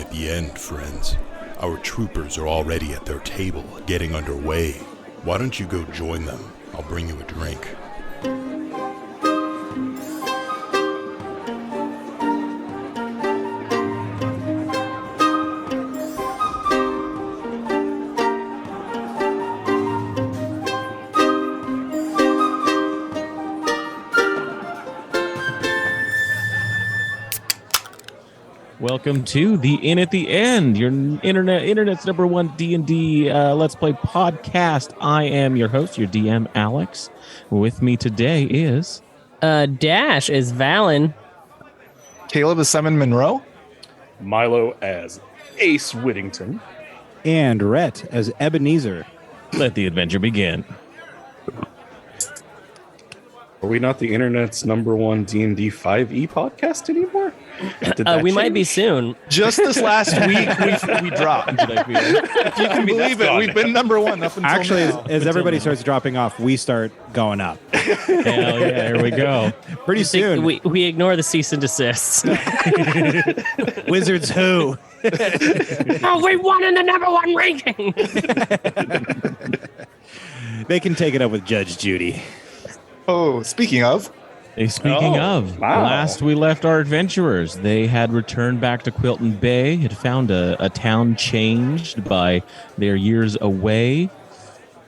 at the end, friends. Our troopers are already at their table, getting underway. Why don't you go join them? I'll bring you a drink. Welcome to the Inn at the End, your internet's number one D&D Let's Play podcast. I am your host, your DM, Alex. With me today is... Dash is Valen. Caleb is Simon Monroe. Milo as Ace Whittington. And Rhett as Ebenezer. Let the adventure begin. Are we not the internet's number one D&D 5e podcast anymore? We might be soon. Just this last week, we dropped. If you can believe it, we've been number one up until Actually, now. as everybody starts dropping off, we start going up. Hell yeah, here we go. Pretty soon. We ignore the cease and desist. Wizards who? Oh, we won in the number one ranking. They can take it up with Judge Judy. Oh, speaking of, last we left our adventurers, they had returned back to Quilton Bay, had found a town changed by their years away,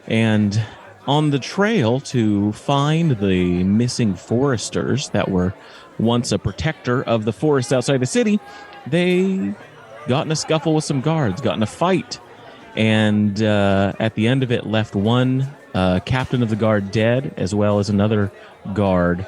and on the trail to find the missing foresters that were once a protector of the forest outside the city, they got in a scuffle with some guards, got in a fight, and at the end of it left one captain of the guard dead, as well as another guard,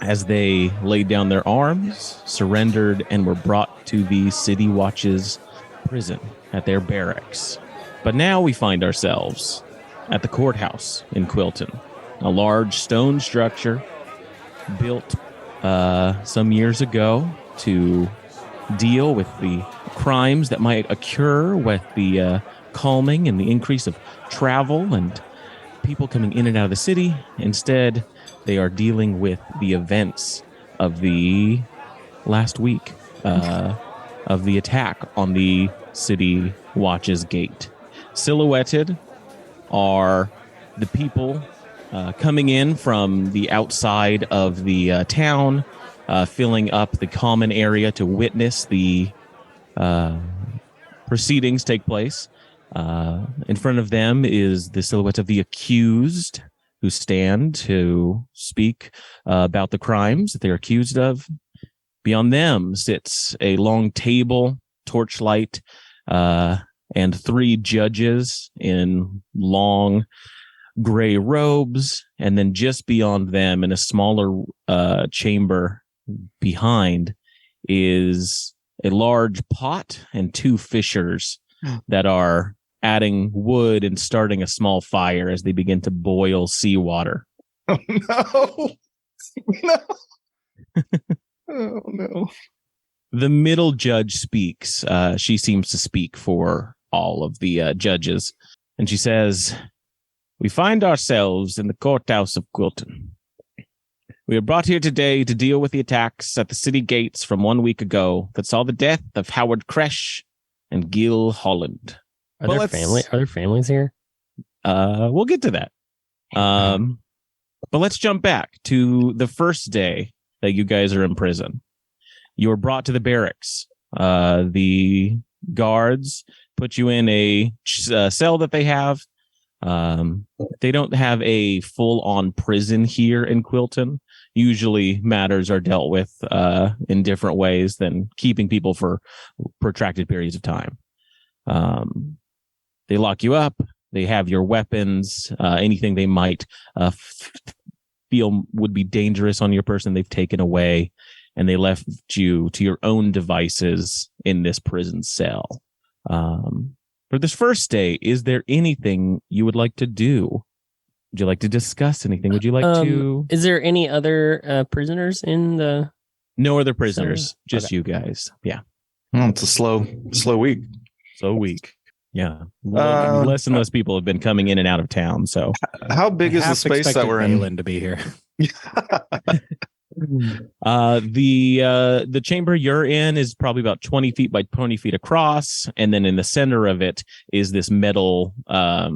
as they laid down their arms, surrendered, and were brought to the City Watch's prison at their barracks. But now we find ourselves at the courthouse in Quilton, a large stone structure built some years ago to deal with the crimes that might occur with the calming and the increase of travel and people coming in and out of the city. Instead, they are dealing with the events of the last week of the attack on the City Watch's gate. Silhouetted are the people coming in from the outside of the town, filling up the common area to witness the proceedings take place. In front of them is the silhouette of the accused, who stand to speak about the crimes that they're accused of. Beyond them sits a long table, torchlight, and three judges in long gray robes. And then just beyond them, in a smaller chamber behind, is a large pot and two fishers that are adding wood and starting a small fire as they begin to boil seawater. Oh no. No. Oh no. The middle judge speaks. She seems to speak for all of the judges. And she says, "We find ourselves in the courthouse of Quilton. We are brought here today to deal with the attacks at the city gates from 1 week ago that saw the death of Howard Kresh and Gil Holland." Are there families here? We'll get to that. But let's jump back to the first day that you guys are in prison. You were brought to the barracks. The guards put you in a cell that they have. They don't have a full-on prison here in Quilton. Usually matters are dealt with in different ways than keeping people for protracted periods of time. They lock you up. They have your weapons, anything they might feel would be dangerous on your person, they've taken away, and they left you to your own devices in this prison cell. For this first day, is there anything you would like to do? Would you like to discuss anything? Would you like to... Is there any other prisoners in the... No other prisoners, just you guys. Yeah. It's a slow week. Slow week. Yeah. Less and less people have been coming in and out of town. So how big is the space that we're in? To be here. The chamber you're in is probably about 20 feet by 20 feet across, and then in the center of it is this metal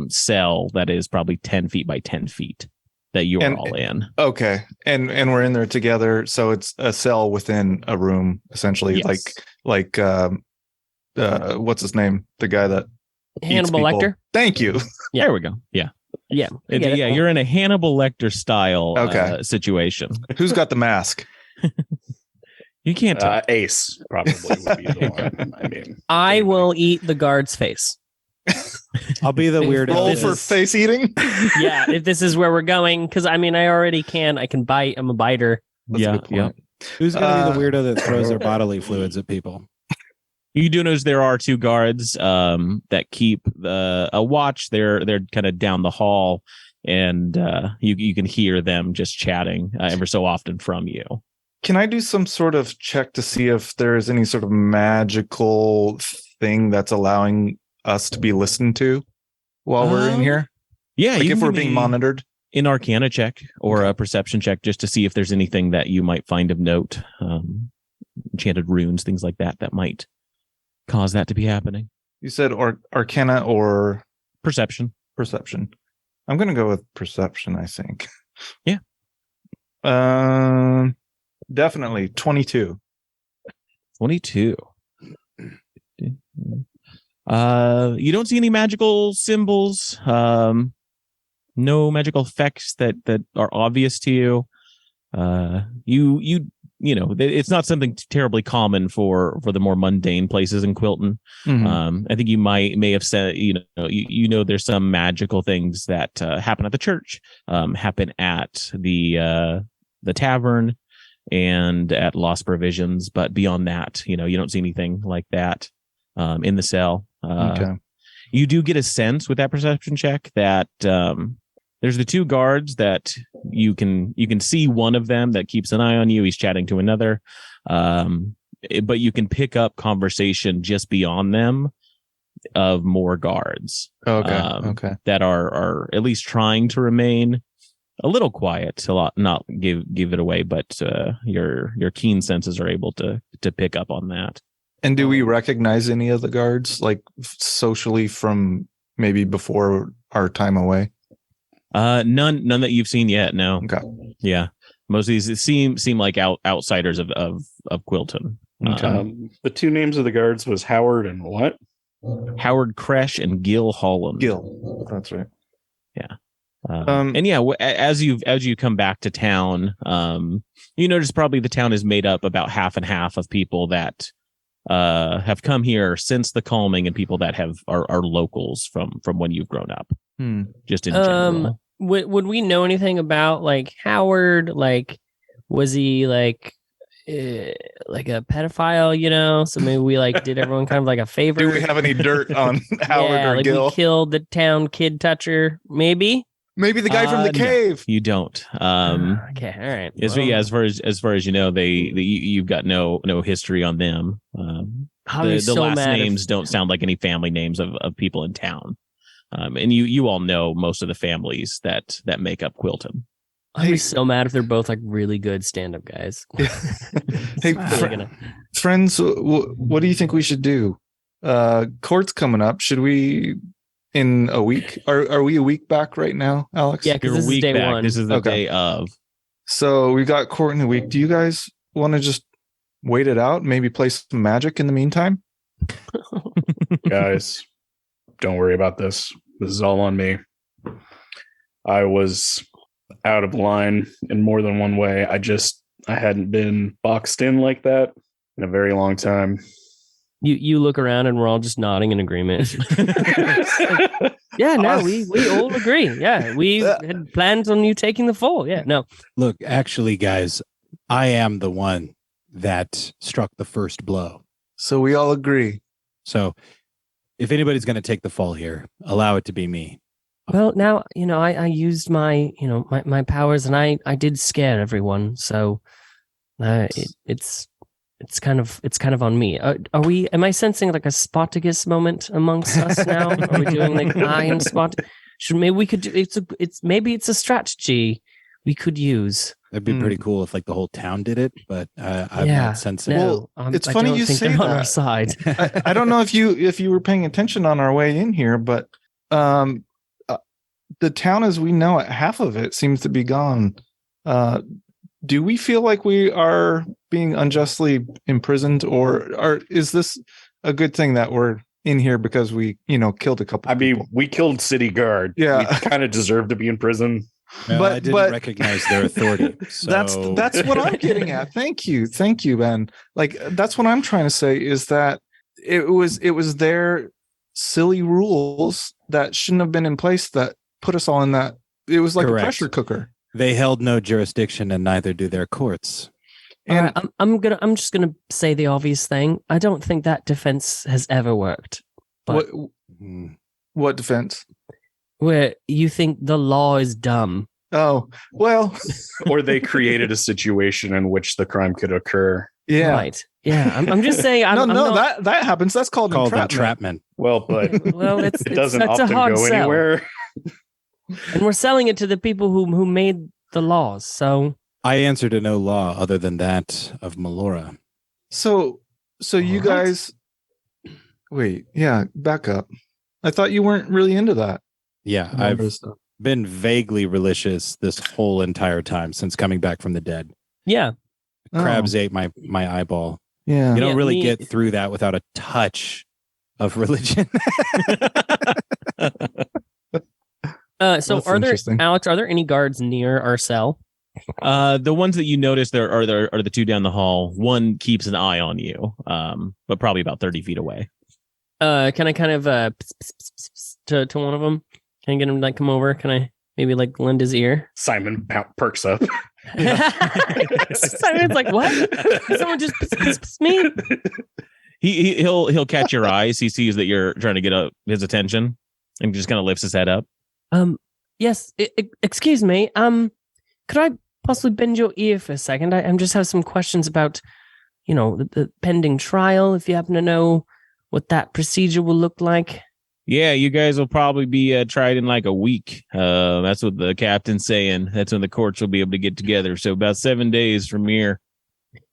cell that is probably 10 feet by 10 feet that you are all in. Okay, and we're in there together, so it's a cell within a room, essentially. Yes. like what's his name? The guy that Hannibal eats people. Lecter. Thank you. Yeah. There we go. Yeah. Yeah. I get it. Yeah, you're in a Hannibal Lecter style situation. Who's got the mask? You can't tell. Ace probably would be the one. I mean, I will eat the guard's face. I'll be the weirdo. Roll for face eating. Yeah, if this is where we're going, because I mean, I already can. I can bite. I'm a biter. That's a good point. Who's going to be the weirdo that throws their bodily fluids at people? You do notice there are two guards that keep a watch. They're kind of down the hall, and you can hear them just chatting ever so often from you. Can I do some sort of check to see if there's any sort of magical thing that's allowing us to be listened to while we're in here? Yeah, like you if can we're give being me monitored. an Arcana check or a perception check just to see if there's anything that you might find of note, enchanted runes, things like that might cause that to be happening. You said Arcana or Perception. perception. I'm going to go with perception, I think. Yeah. Definitely 22. 22. You don't see any magical symbols, no magical effects that are obvious to you. You know, it's not something terribly common for the more mundane places in Quilton. Mm-hmm. I think you may have said, you know, there's some magical things that happen at the church, happen at the tavern and at Lost Provisions, but beyond that, you don't see anything like that in the cell. Okay. You do get a sense with that perception check that there's the two guards that you can see one of them that keeps an eye on you. He's chatting to another, but you can pick up conversation just beyond them of more guards. Okay. That are at least trying to remain a little quiet, to not give it away, but your keen senses are able to pick up on that. And do we recognize any of the guards, like socially, from maybe before our time away? None that you've seen yet. No. Okay. Yeah. Most of these seem like outsiders of Quilton. Okay. The two names of the guards was Howard and what? Howard Kresh and Gil Holland. Gil. That's right. Yeah. And yeah, as you come back to town, you notice probably the town is made up about half and half of people that have come here since the calming and people that are locals from when you've grown up. Just in general. Would we know anything about like Howard? Like, was he like a pedophile? So maybe we like did everyone kind of like a favor. Do we have any dirt on Howard or like Gil? We killed the town kid toucher, maybe. Maybe the guy from the cave. No, you don't. Okay, all right. As far as you know, you've got no history on them. The last names don't sound like any family names of people in town. And you all know most of the families that make up Quilton. I'd be so mad if they're both like really good stand-up guys. Hey, friends, what do you think we should do? Court's coming up. Should we? In a week? Are we a week back right now, Alex? Yeah, because this is day back. one. This is the day of. So we got court in a week. Do you guys want to just wait it out? Maybe play some magic in the meantime? Guys, don't worry about this. This is all on me. I was out of line in more than one way. I hadn't been boxed in like that in a very long time. You look around and we're all just nodding in agreement. Yeah, no, we all agree. Yeah, we had plans on you taking the fall. Yeah, no. Look, actually, guys, I am the one that struck the first blow. So we all agree. So if anybody's going to take the fall here, allow it to be me. Well, now, I used my powers and I did scare everyone. So it's kind of on me. Am I sensing like a Spartacus moment amongst us now? Are we doing like I am Spartacus? Maybe we could do maybe it's a strategy we could use. That'd be pretty cool if like the whole town did it, but I'm Yeah, not sensitive. No, it's I funny don't you think say they're on our that. side. I don't know if you were paying attention on our way in here, but the town as we know it, half of it seems to be gone. Do we feel like we are being unjustly imprisoned, or is this a good thing that we're in here because we, killed a couple people? We killed city guard. Yeah. We kind of deserve to be in prison. Well, I didn't recognize their authority. So. That's what I'm getting at. Thank you, Ben. Like that's what I'm trying to say is that it was their silly rules that shouldn't have been in place that put us all in that. It was like Correct. a pressure cooker. They held no jurisdiction, and neither do their courts. And I'm just gonna say the obvious thing. I don't think that defense has ever worked. But what defense? Where you think the law is dumb. Oh, well. Or they created a situation in which the crime could occur. Yeah. Right. Yeah. I'm just saying. That happens. That's called entrapment. Well, but it doesn't often go anywhere. And we're selling it to the people who made the laws. So I answer to no law other than that of Melora. So you guys, wait, yeah, back up. I thought you weren't really into that. Yeah, I've been vaguely religious this whole entire time since coming back from the dead. Yeah. Crabs ate my eyeball. Yeah. You don't really get through that without a touch of religion. So Alex, are there any guards near our cell? The ones that you notice there are the two down the hall. One keeps an eye on you, but probably about 30 feet away. Can I kind of to one of them? Can I get him to come over? Can I maybe lend his ear? Simon perks up. Simon's like, what? Someone just me? He'll catch your eyes. He sees that you're trying to get his attention, and just kind of lifts his head up. Yes. Excuse me. Could I possibly bend your ear for a second? I just have some questions about, the pending trial. If you happen to know what that procedure will look like. Yeah, you guys will probably be tried in like a week. That's what the captain's saying. That's when the courts will be able to get together. So about 7 days from here.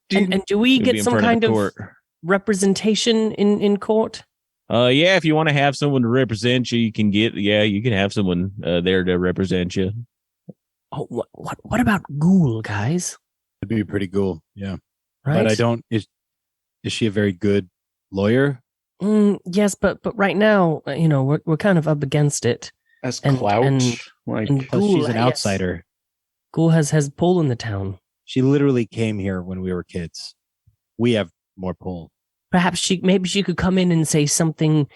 And do we get some kind of representation in court? Yeah, if you want to have someone to represent you, you can have someone there to represent you. Oh, what about Ghoul, guys? It'd be pretty cool. Yeah. Right. But I don't. Is she a very good lawyer? Yes, but right now, we're kind of up against it. As clout, and Ghoul, she's an outsider. Ghoul has pull in the town. She literally came here when we were kids. We have more pull. Perhaps she could come in and say something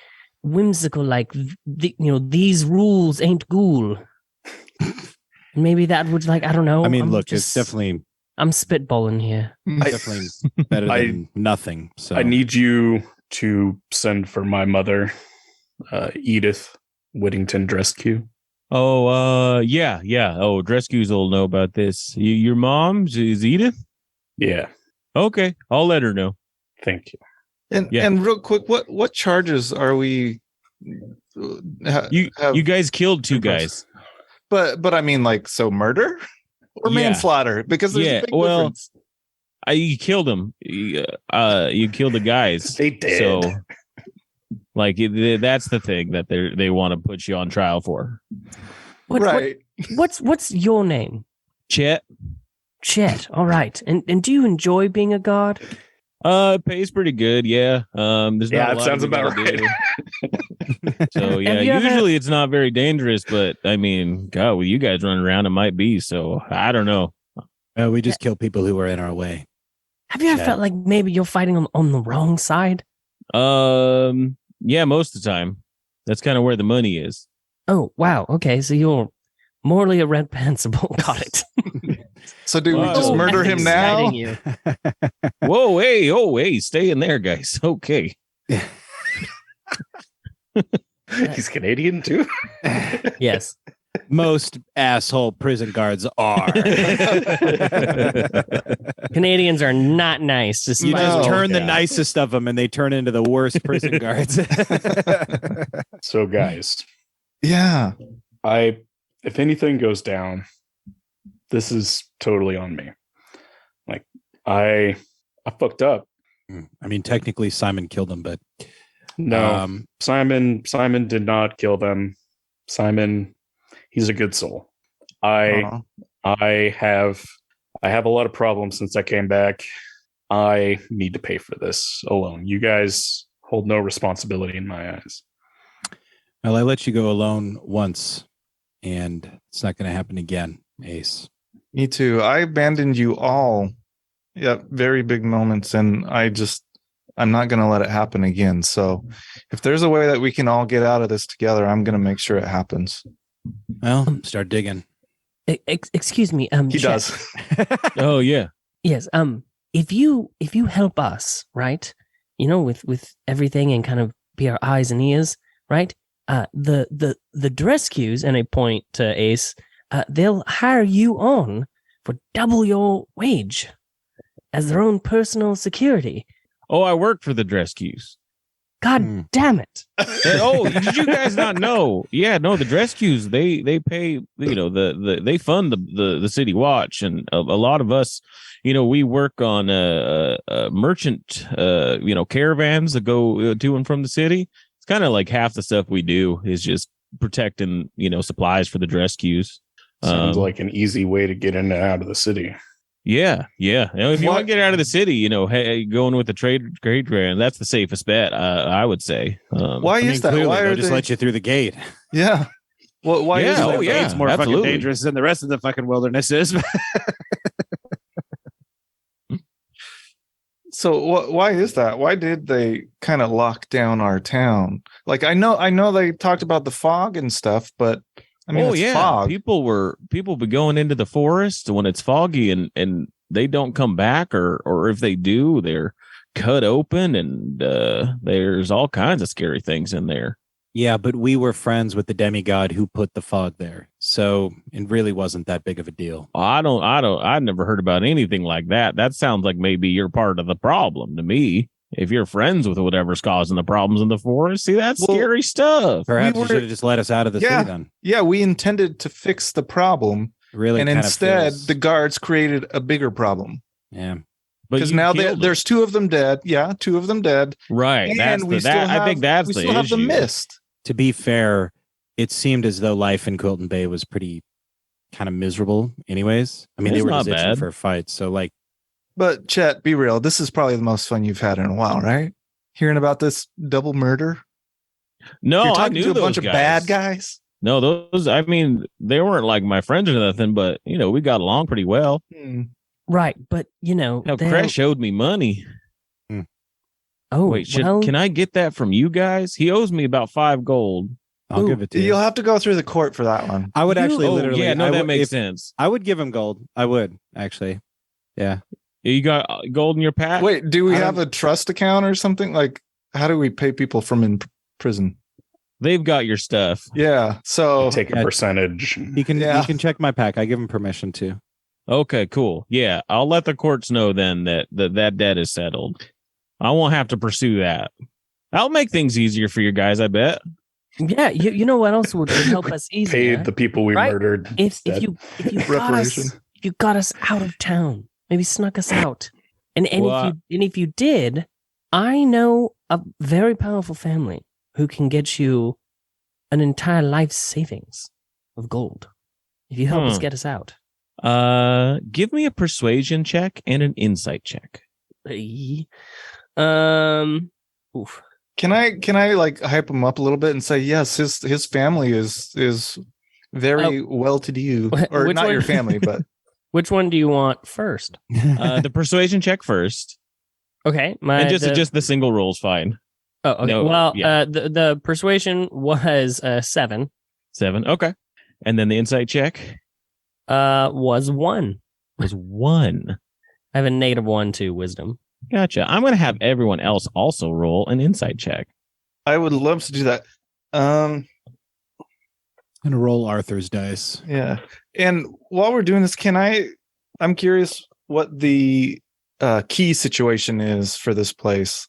whimsical like, these rules ain't Ghoul. Maybe that would I don't know. I mean, it's definitely. I'm spitballing here. Definitely better than nothing. So I need you to send for my mother, Edith Whittington Dreskew. Oh, yeah. Oh, Dreskews will know about this. Your mom is Edith? Yeah. Okay, I'll let her know. Thank you. And real quick, what charges are we? You guys killed two guys. But I mean, murder or manslaughter? Because there's a big difference. You killed them. You killed the guys. They did. So, that's the thing that they want to put you on trial for. Right. What's your name? Chet. All right. And do you enjoy being a guard? It pays pretty good. Yeah. There's not a lot sounds of about right. So yeah, usually it's not very dangerous, but I mean, God, with you guys running around, it might be. So I don't know. We just kill people who are in our way. Have you ever felt like maybe you're fighting on the wrong side? Yeah, most of the time. That's kind of where the money is. Oh, wow. Okay, so you're morally reprehensible. Got it. So do we just murder him now? Whoa, hey, stay in there, guys. Okay. He's Canadian too? Yes. Most asshole prison guards are. Canadians are not nice. You just turn the nicest of them and they turn into the worst prison guards. So guys. Yeah. If anything goes down, this is totally on me. Like, I fucked up. I mean, technically Simon killed him, but No, Simon did not kill them. Simon, he's a good soul. I have a lot of problems since I came back. I need to pay for this alone. You guys hold no responsibility in my eyes. well, I let you go alone once, and it's not going to happen again, Ace. Me too. I abandoned you all. Yeah, very big moments, and I'm not going to let it happen again. So if there's a way that we can all get out of this together, I'm going to make sure it happens. Well, start digging. Excuse me. He Chet. does. Oh yeah. Yes. If you help us, right? You know, with everything and kind of be our eyes and ears, right? The rescues, and I point to Ace. They'll hire you on for double your wage as their own personal security. Oh, I work for the rescues. God damn it! Oh, did you guys not know? Yeah, no, the rescues they pay. You know, they fund the city watch, and a lot of us, you know, we work on merchant caravans that go to and from the city. It's kind of like half the stuff we do is just protecting, you know, supplies for the rescues. Sounds like an easy way to get in and out of the city. Yeah. You know, if you want to get out of the city, you know, hey, going with the trade grand, that's the safest bet, I would say. Why is that? Clearly, Why they'll are just they? let you through the gate. Yeah. Well, why is Yeah, that? oh, yeah. It's more absolutely. fucking dangerous than the rest of the fucking wilderness is. So why is that? Why did they kind of lock down our town? Like I know they talked about the fog and stuff, but I mean, it's fog. People be going into the forest when it's foggy and they don't come back, or if they do, they're cut open, and there's all kinds of scary things in there. Yeah, but we were friends with the demigod who put the fog there, so it really wasn't that big of a deal. I never heard about anything like that. That sounds like maybe you're part of the problem to me. If you're friends with whatever's causing the problems in the forest, see, that's scary stuff. Perhaps you should have just let us out of the city then. Yeah, we intended to fix the problem, Really, and instead the guards created a bigger problem. Yeah, because now there's two of them dead. Yeah, two of them dead. Right, and I think that's the issue. We still have the mist. To be fair, it seemed as though life in Quilton Bay was pretty kind of miserable anyways. I mean, they were just itching for a fight. So like, but Chet, be real. This is probably the most fun you've had in a while, right? Hearing about this double murder. No, you're I talking knew to a those bunch guys. of bad guys. No, those, I mean, they weren't like my friends or nothing, but you know, we got along pretty well. Right, but you know, Crash owed me money. Oh, wait, can I get that from you guys? He owes me about 5 gold. I'll give it to you. You'll have to go through the court for that one. I would actually literally. Yeah, no, that makes sense. I would give him gold. I would actually. Yeah. You got gold in your pack? Wait, do we have a trust account or something? Like, how do we pay people from in prison? They've got your stuff. Yeah, so take a percentage. You can check my pack. I give him permission to. Okay, cool. Yeah, I'll let the courts know then that debt is settled. I won't have to pursue that. I'll make things easier for you guys, I bet. Yeah, you know what else would help us easier? Pay the people we murdered. If you got us out of town, maybe snuck us out, and if you did, I know a very powerful family who can get you an entire life savings of gold if you help us get us out. Give me a persuasion check and an insight check. Oof. Can I like hype him up a little bit and say yes, his family is very well to do, or not your family, but which one do you want first? The persuasion check first. Okay, and just the single roll is fine. Oh, okay. No, well, the persuasion was 7. 7. Okay, and then the insight check was 1. Was 1. I have a -1 to wisdom. Gotcha. I'm going to have everyone else also roll an insight check. I would love to do that. I'm going to roll Arthur's dice. Yeah. And while we're doing this, I'm curious what the key situation is for this place.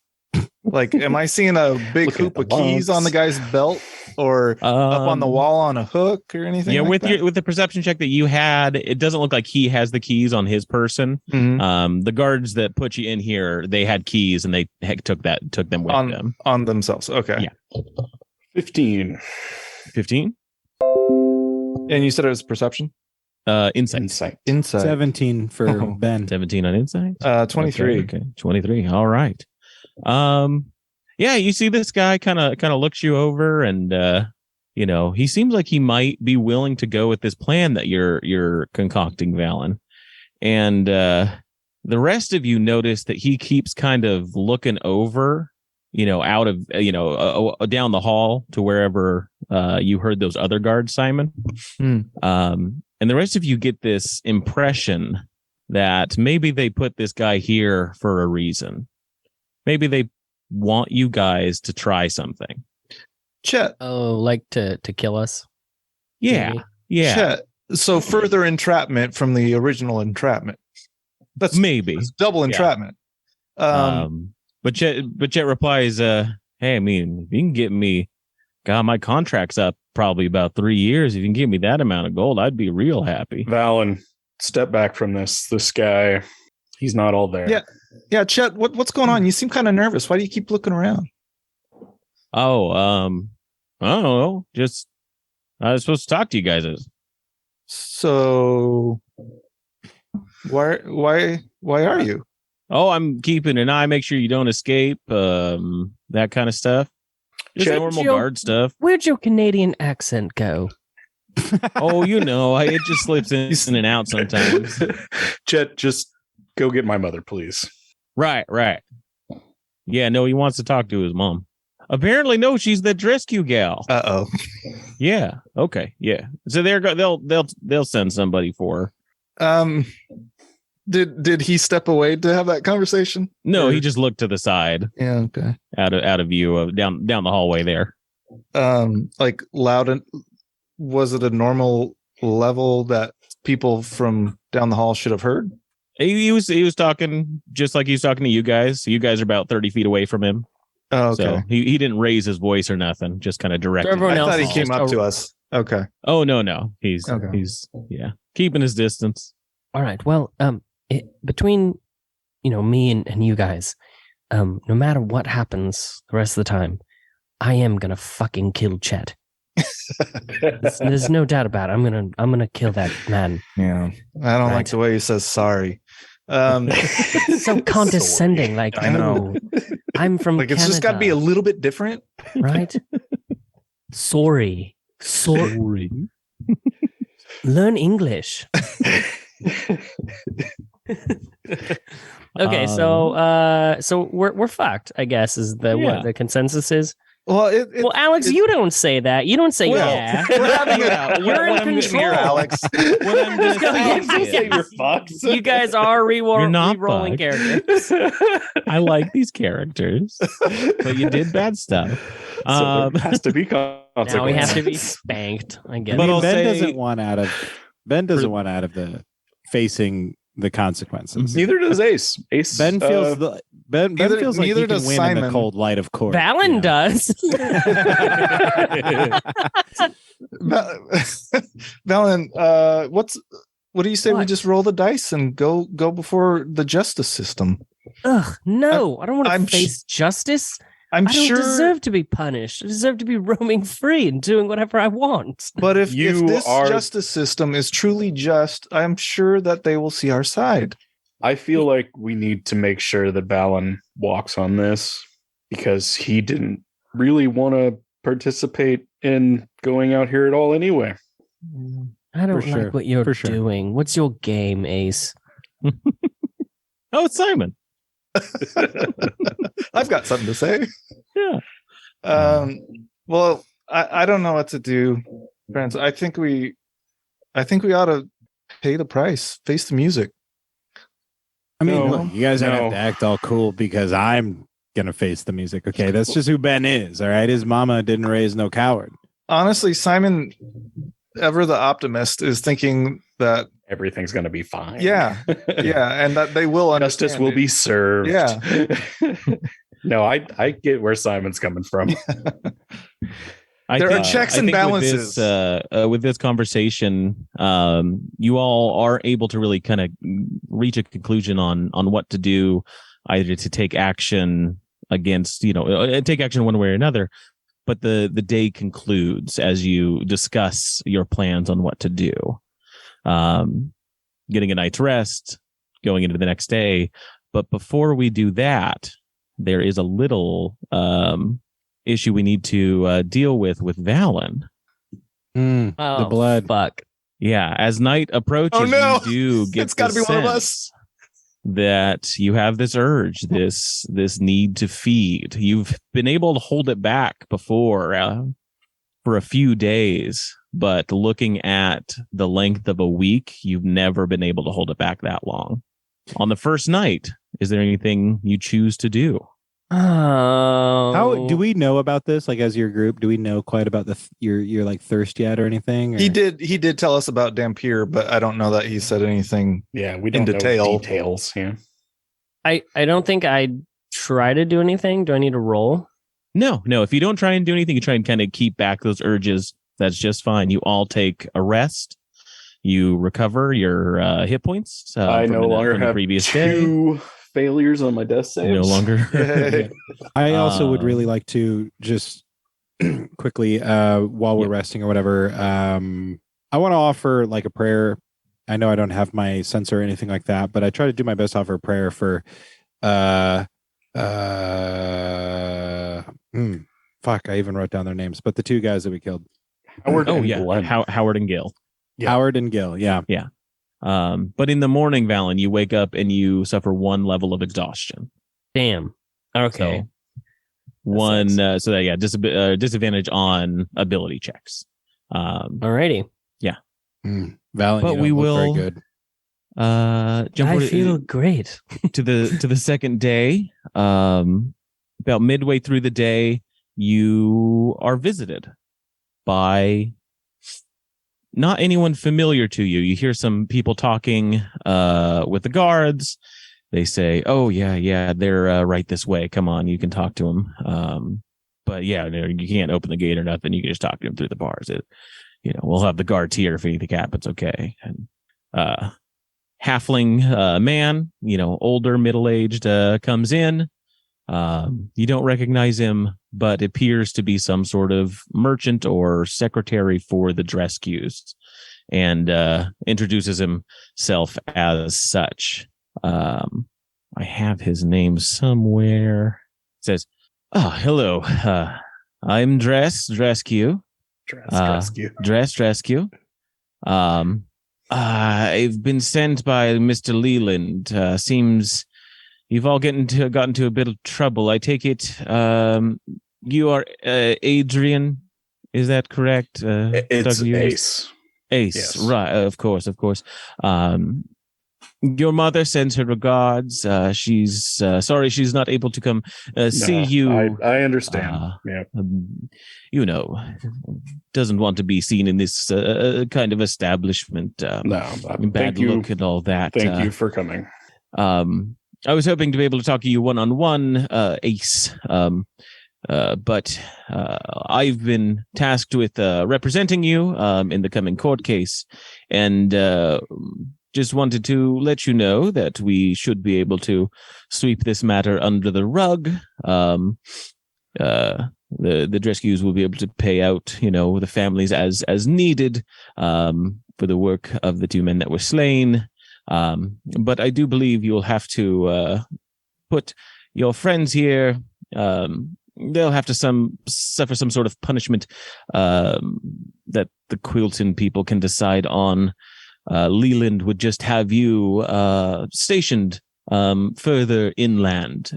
Like, am I seeing a big hoop of keys on the guy's belt? or up on the wall on a hook or anything? Yeah, like with the perception check that you had, it doesn't look like he has the keys on his person. Mm-hmm. The guards that put you in here, they had keys and they took them with them on themselves. Okay. Yeah. 15. 15. And you said it was perception? Insight. 17 for Ben. 17 on insight. 23. Okay. 23. All right. Yeah, you see this guy kind of looks you over, and he seems like he might be willing to go with this plan that you're concocting, Valen. And the rest of you notice that he keeps kind of looking over, out of down the hall to wherever you heard those other guards, Simon. And the rest of you get this impression that maybe they put this guy here for a reason. Maybe they want you guys to try something. Chet. Oh, like to kill us? Yeah. Maybe. Yeah. Chet. So further entrapment from the original entrapment. That's double entrapment. But Chet replies, hey, I mean, if you can get me, God, my contract's up probably about 3 years. If you can give me that amount of gold, I'd be real happy. Valen, step back from this. This guy, he's not all there. Yeah, Chet, what's going on? You seem kind of nervous. Why do you keep looking around? Oh, I don't know. Just I was supposed to talk to you guys. So why are you? Oh, I'm keeping an eye, make sure you don't escape, that kind of stuff. Just normal guard stuff. Where'd your Canadian accent go? Oh, it just slips in and out sometimes. Chet, just go get my mother, please. Right. Yeah, no, he wants to talk to his mom. Apparently, no, she's the rescue gal. Uh-oh. Yeah. Okay. Yeah. So they'll send somebody for her. Did he step away to have that conversation? No, he just looked to the side. Yeah. Okay. Out of view of down the hallway there. Like loud and was it a normal level that people from down the hall should have heard? He was talking just like he was talking to you guys. So you guys are about 30 feet away from him. Oh, okay. So he didn't raise his voice or nothing. Just kind of directed. I thought he came up to us. Okay. Oh no. He's keeping his distance. All right. Well, between me and you guys, no matter what happens the rest of the time, I am gonna fucking kill Chet. There's no doubt about it. I'm gonna kill that man. Yeah. I don't like the way he says sorry. So condescending. So like I know. I'm from like it's Canada, just got to be a little bit different, right? Sorry. Learn English. Okay, so we're fucked, I guess, is what the consensus is. Well, Alex, you don't say that. You don't say yeah. We're having You're in control, here, Alex. What I'm gonna say You're fucked. You guys are re-rolling characters. I like these characters, but you did bad stuff. So there has to be consequences. Now we have to be spanked. I guess. But Ben doesn't want out of the facing the consequences. Neither does Ace. Ben feels Ben feels like he can win Simon. in the cold light of court. Valen does. Valen, what do you say we just roll the dice and go before the justice system? Ugh, no, I don't want to face justice. I don't deserve to be punished. I deserve to be roaming free and doing whatever I want. But if this justice system is truly just, I'm sure that they will see our side. I feel like we need to make sure that Valen walks on this because he didn't really want to participate in going out here at all anyway. I don't like what you're doing. What's your game, Ace? Oh, it's Simon. I've got something to say. Yeah. Well, I don't know what to do, friends. I think we ought to pay the price, face the music. I mean, look, you guys don't have to act all cool because I'm gonna face the music. Okay, that's just who Ben is. All right, his mama didn't raise no coward. Honestly, Simon, ever the optimist, is thinking that everything's gonna be fine. Yeah, and that they will understand. Justice will be served. Yeah. No, I get where Simon's coming from. There are checks and balances. With this conversation, you all are able to really kind of reach a conclusion on what to do, either to take action against, take action one way or another. But the day concludes as you discuss your plans on what to do. Getting a night's rest, going into the next day. But before we do that, there is a little issue we need to deal with Valen. The blood. Fuck. Yeah, as night approaches, you do get it's got to be one of us. That you have this urge, this need to feed. You've been able to hold it back before for a few days, but looking at the length of a week, you've never been able to hold it back that long. On the first night, is there anything you choose to do? Oh, How do we know about this? Like, as your group, do we know quite about your like thirst yet or anything? Or? He did tell us about Dampier, but I don't know that he said anything. Yeah, we don't know details. Yeah, I don't think I'd try to do anything. Do I need to roll? No. If you don't try and do anything, you try and kind of keep back those urges. That's just fine. You all take a rest. You recover your hit points. I no longer have previous two failures on my death saves. No longer. I also would really like to just quickly, while we're resting or whatever, I want to offer like a prayer. I know I don't have my sensor or anything like that, but I try to do my best to offer a prayer for fuck, I even wrote down their names, but the two guys that we killed. Howard and Gil. Yeah. Howard and Gil, yeah. But in the morning, Valen, you wake up and you suffer 1 level of exhaustion. Damn. Okay. Disadvantage on ability checks. Alrighty. Yeah. Valen, but we will very good. Jump. I feel great. to the second day. About midway through the day, you are visited by not anyone familiar to you. You hear some people talking with the guards. They say, "Oh yeah, they're right this way. Come on, you can talk to them." But yeah, you can't open the gate or nothing. You can just talk to them through the bars. We'll have the guards here if anything happens. Okay. And halfling man, older, middle-aged, comes in. You don't recognize him, but appears to be some sort of merchant or secretary for the Drescues, and introduces himself as such. I have his name somewhere. It says, "Oh, hello. I'm Drescue. Drescue. I've been sent by Mr. Leland. Seems you've all gotten into a bit of trouble. I take it you are Adrian. Is that correct? It's Ace. Ace, yes. Right? Of course. Your mother sends her regards. She's sorry she's not able to come see you. I understand. Doesn't want to be seen in this kind of establishment. Bad look and all that. Thank you for coming. I was hoping to be able to talk to you one-on-one, Ace. But I've been tasked with representing you in the coming court case, and just wanted to let you know that we should be able to sweep this matter under the rug. The Drescues will be able to pay out, the families as needed for the work of the 2 men that were slain. But I do believe you'll have to put your friends here. They'll have to suffer some sort of punishment that the Quilton people can decide on. Leland would just have you stationed further inland.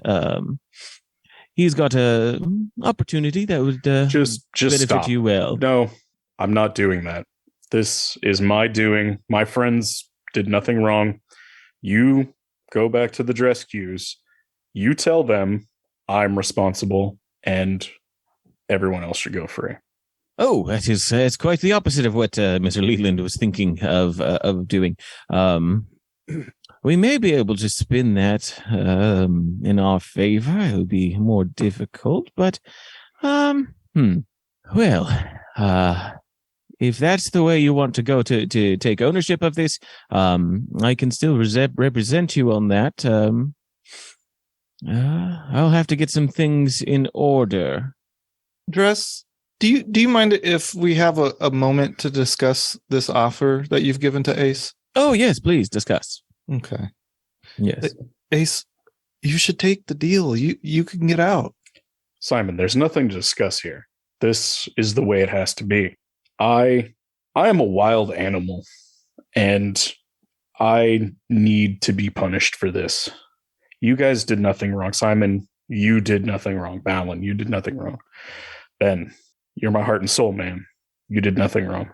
He's got a opportunity that would just benefit stop. You well. No, I'm not doing that. This is my doing. My friends did nothing wrong. You go back to the Drescues. You tell them I'm responsible, and everyone else should go free. Oh, it's quite the opposite of what Mr. Leland was thinking of doing. We may be able to spin that in our favor. It would be more difficult, but Well, if that's the way you want to go to take ownership of this, I can still represent you on that. I'll have to get some things in order. Dress, do you mind if we have a moment to discuss this offer that you've given to Ace? Oh, yes, please discuss. Okay. Yes. Ace, you should take the deal. You can get out. Simon, there's nothing to discuss here. This is the way it has to be. I am a wild animal, and I need to be punished for this. You guys did nothing wrong. Simon, you did nothing wrong. Balin, you did nothing wrong. Ben, you're my heart and soul, man. You did nothing wrong.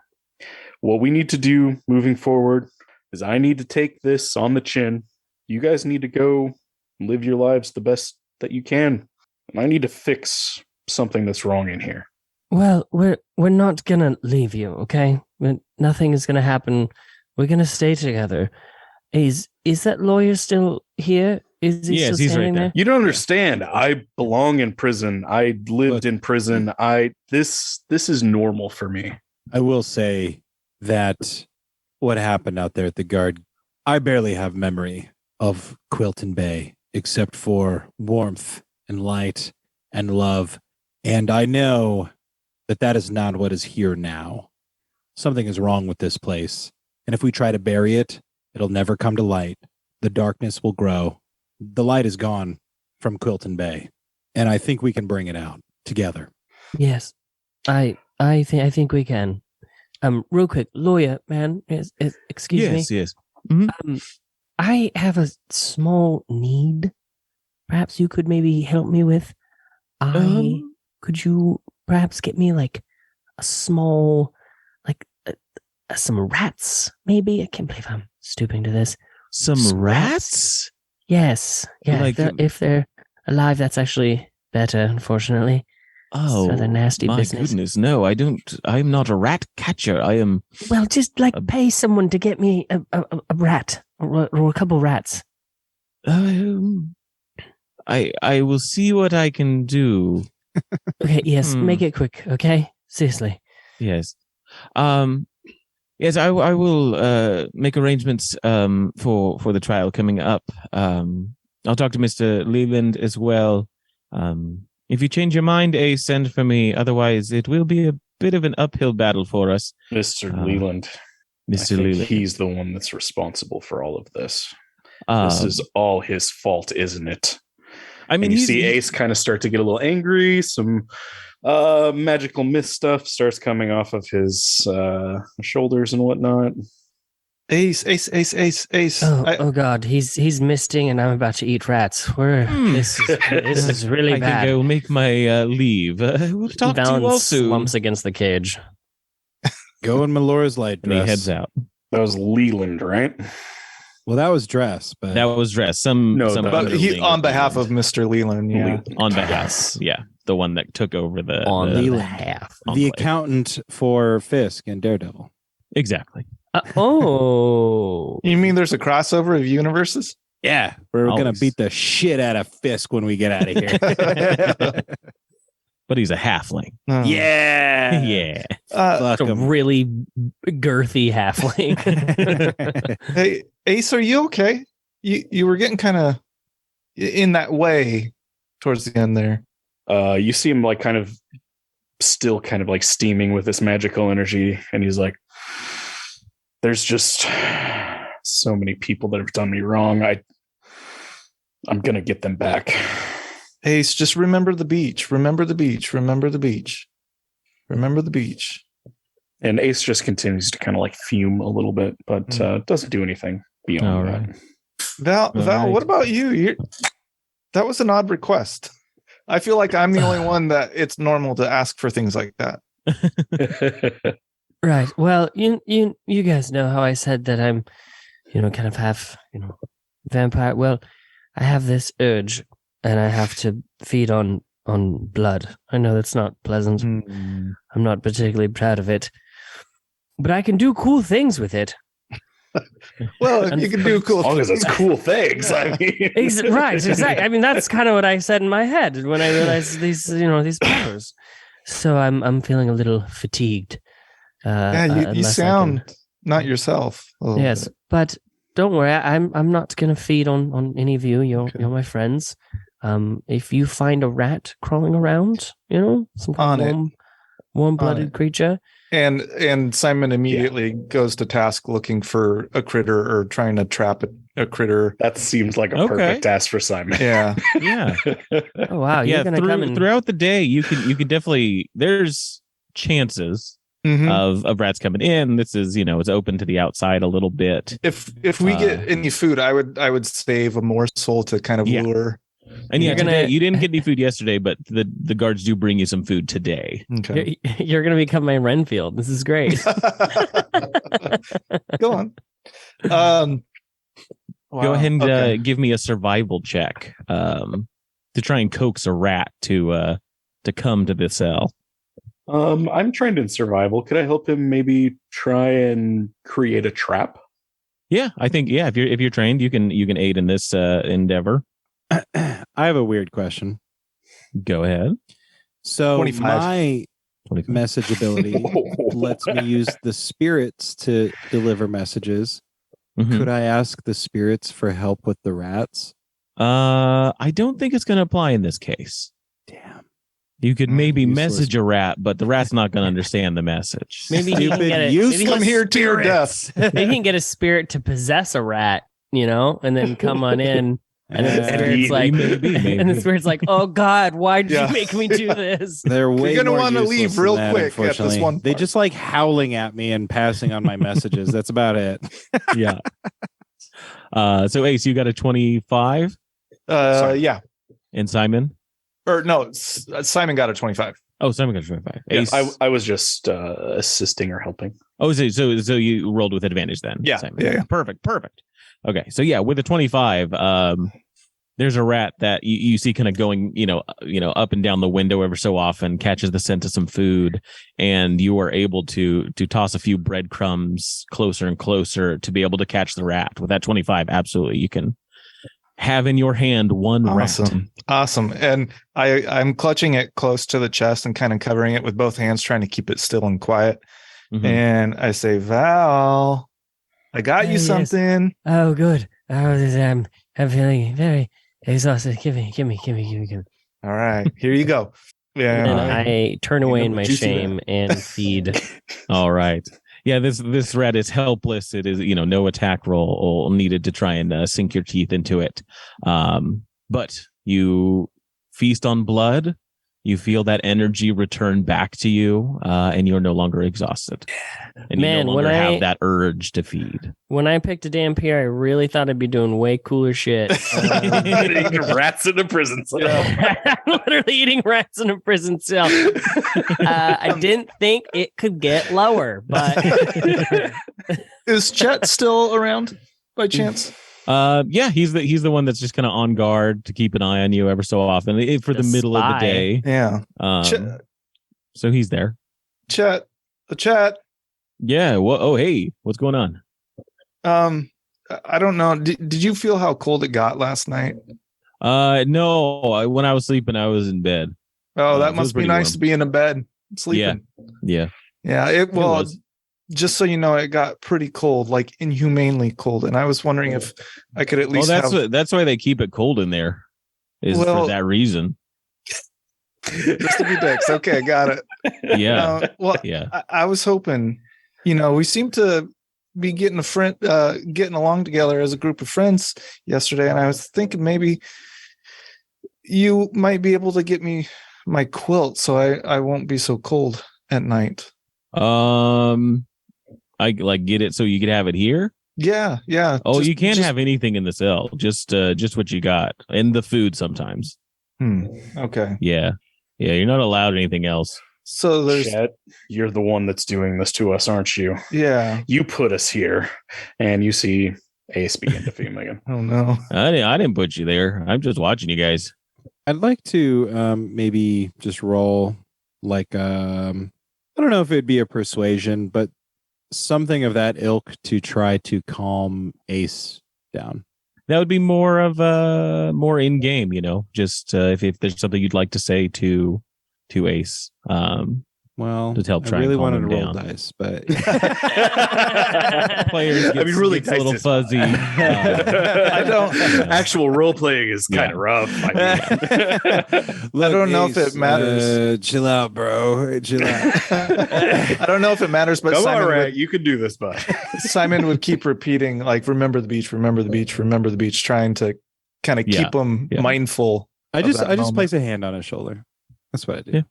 What we need to do moving forward is I need to take this on the chin. You guys need to go live your lives the best that you can. And I need to fix something that's wrong in here. Well, we're not gonna leave you, okay? Nothing is gonna happen. We're gonna stay together. Is that lawyer still here? Is he Yes, still he's right standing there. there? You don't understand. I belong in prison. I lived in prison. This is normal for me. I will say that what happened out there at the guard, I barely have memory of Quilton Bay except for warmth and light and love. And I know that is not what is here now. Something is wrong with this place. And if we try to bury it, it'll never come to light. The darkness will grow. The light is gone from Quilton Bay. And I think we can bring it out together. Yes, I think we can. Real quick, lawyer man, excuse me. Yes. I have a small need. Perhaps you could maybe help me with. Could you perhaps get me like a small, like some rats? Maybe I can't believe I'm stooping to this. Some rats? Yes, yeah. Like, if they're alive, that's actually better. Unfortunately. Oh, It's rather nasty my business. goodness. No, I don't. I'm not a rat catcher. I am. Well, just like pay someone to get me a rat or a couple rats. I will see what I can do. Okay, yes, make it quick, okay? Seriously. Yes. Yes, I will make arrangements for the trial coming up. I'll talk to Mr. Leland as well. If you change your mind, send for me. Otherwise, it will be a bit of an uphill battle for us. Mr. Leland. Mr. I think Leland. he's the one that's responsible for all of this. This is all his fault, isn't it? I mean, and you see Ace kind of start to get a little angry. Some magical mist stuff starts coming off of his shoulders and whatnot. Ace. Oh God, he's misting, and I'm about to eat rats. This is really I bad. think I will make my leave. We'll talk to you all soon. Slumps against the cage. Go in Melora's light And he dress. heads out. That was Leland, right? Well, that was dress, but That was dress. But he underling on behalf Leland. of Mr. Leland, yeah. Leland. On behalf, yeah, the one that took over the behalf. the enclave. accountant for Fisk and Daredevil. Exactly. Oh, You mean there's a crossover of universes? Yeah, we're gonna Always. beat the shit out of Fisk when we get out of here. But he's a halfling. No. yeah, Yeah. Fuck a 'em. really girthy halfling. Hey, Ace, are you okay? You were getting kind of in that way towards the end there. You see him like kind of still kind of like steaming with this magical energy, and he's like, there's just so many people that have done me wrong. I'm gonna get them back. Ace, just remember the beach. Remember the beach. Remember the beach. Remember the beach. And Ace just continues to kind of like fume a little bit, but doesn't do anything beyond All that. right. Val, right. what about you? That was an odd request. I feel like I'm the only one that it's normal to ask for things like that. Right. Well, you guys know how I said that I'm, kind of half, vampire. Well, I have this urge, and I have to feed on blood. I know that's not pleasant. I'm not particularly proud of it, but I can do cool things with it. Well, if you can do cool As long as things. it's cool things. I mean, Right, exactly. I mean, that's kind of what I said in my head when I realized these powers. So I'm feeling a little fatigued. Yeah, you unless I sound can- not yourself. a little Yes, bit. but don't worry. I'm not gonna feed on any of you. You're my friends. If you find a rat crawling around, some kind On of it. warm-blooded it. creature. And Simon immediately goes to task looking for a critter or trying to trap a critter. That seems like a Okay. perfect task for Simon. Yeah. Yeah. Oh wow, you're gonna come and throughout the day, you can definitely, there's chances Mhm. of rats coming in. This is, it's open to the outside a little bit. If we get any food, I would save a morsel to kind of Yeah. lure. And yeah, You're gonna- today you didn't get any food yesterday, but the guards do bring you some food today. Okay. you're gonna become my Renfield. This is great. Go on. Go ahead and okay. give me a survival check to try and coax a rat to come to the cell. I'm trained in survival. Could I help him maybe try and create a trap? Yeah, I think if you're trained, you can aid in this endeavor. I have a weird question. Go ahead. So 25. my 25. message ability lets me use the spirits to deliver messages. Mhm. Could I ask the spirits for help with the rats? I don't think it's going to apply in this case. Damn. You could maybe Useless. message a rat, but the rat's not going to understand the message. Maybe he can Stupid, get useless. maybe Come here to your death. Maybe he can get a spirit to possess a rat, and then come on in. And then the spirit's like, maybe. and the spirit's like, "Oh God, why did Yeah. you make me do this?" They're way gonna more wanna useless leave than real that, quick at this unfortunately. one They part. just like howling at me and passing on my messages. That's about it. Yeah. So Ace, you got a 25, Yeah. and Simon. Or no, Simon got a 25. Oh, Simon got a 25. Yeah, Ace. I was just assisting or helping. Oh, so you rolled with advantage then? Yeah, Simon. yeah. Perfect. Okay, so yeah, with a 25, there's a rat that you see kind of going, up and down the window ever so often, catches the scent of some food, and you are able to toss a few breadcrumbs closer and closer to be able to catch the rat. With that 25, absolutely, you can have in your hand one rat. Awesome. And I'm clutching it close to the chest and kind of covering it with both hands, trying to keep it still and quiet. Mhm. And I say, Val, I got you Yes. something. Oh, good. I'm feeling very exhausted. Give me. All right, here you go. Yeah. And I turn away You in know, my juicy shame and feed. All right. Yeah, this rat is helpless. It is, no attack roll needed to try and sink your teeth into it. But you feast on blood. You feel that energy return back to you, and you're no longer exhausted. And Man, you no when longer I- have that urge to feed. When I picked a damn peer, I really thought I'd be doing way cooler shit. Eating rats in a prison cell. I'm literally eating rats in a prison cell. I didn't think it could get lower, but Is Chet still around by chance? Yeah, he's the one that's just kind of on guard to keep an eye on you ever so often for the The middle of the spy. day. Yeah. Um, so he's there. Chet. Yeah. Well, oh, hey, what's going on? I don't know. Did you feel how cold it got last night? No. When I was sleeping, I was in bed. Oh, it that was must be pretty nice warm. to be in a bed sleeping. Yeah. Yeah. It Well, was. just so you know, it got pretty cold, like inhumanely cold. And I was wondering if I could at Well, least that's why they keep it cold in there. Is Well- for that reason. just to be dicks. Okay, got it. Yeah. Well, Yeah. I was hoping, we seem to be getting getting along together as a group of friends yesterday, and I was thinking maybe you might be able to get me my quilt so I won't be so cold at night. I get it. So you could have it here. Yeah. Oh, Just- you can't just- have anything in the cell. Just what you got, and the food sometimes. Okay. Yeah. You're not allowed anything else. So there's Chet, you're the one that's doing this to us, aren't you? yeah. You put us here, and you see Ace begin to fume again. Oh no. I didn't put you there. I'm just watching you guys. I'd like to maybe just roll like I don't know if it'd be a persuasion, but something of that ilk to try to calm Ace down. That would be more of more in game, just if there's something you'd like to say to to Ace. Well, To help I try and really calm wanted him to roll down. dice, but Players gets, rolling gets a dice little is fuzzy. I don't. Yeah. Actual role playing is kind of Yeah. rough. I mean, Look, I don't know if it matters. Chill out, bro. Chill out. I don't know if it matters, but come Simon on, would, Rat, you can do this, bud. Simon would keep repeating, like, remember the beach, remember the beach, remember the beach, trying to kind of Yeah, keep them yeah. mindful. I of just that moment. place a hand on his shoulder. That's what I do. Yeah.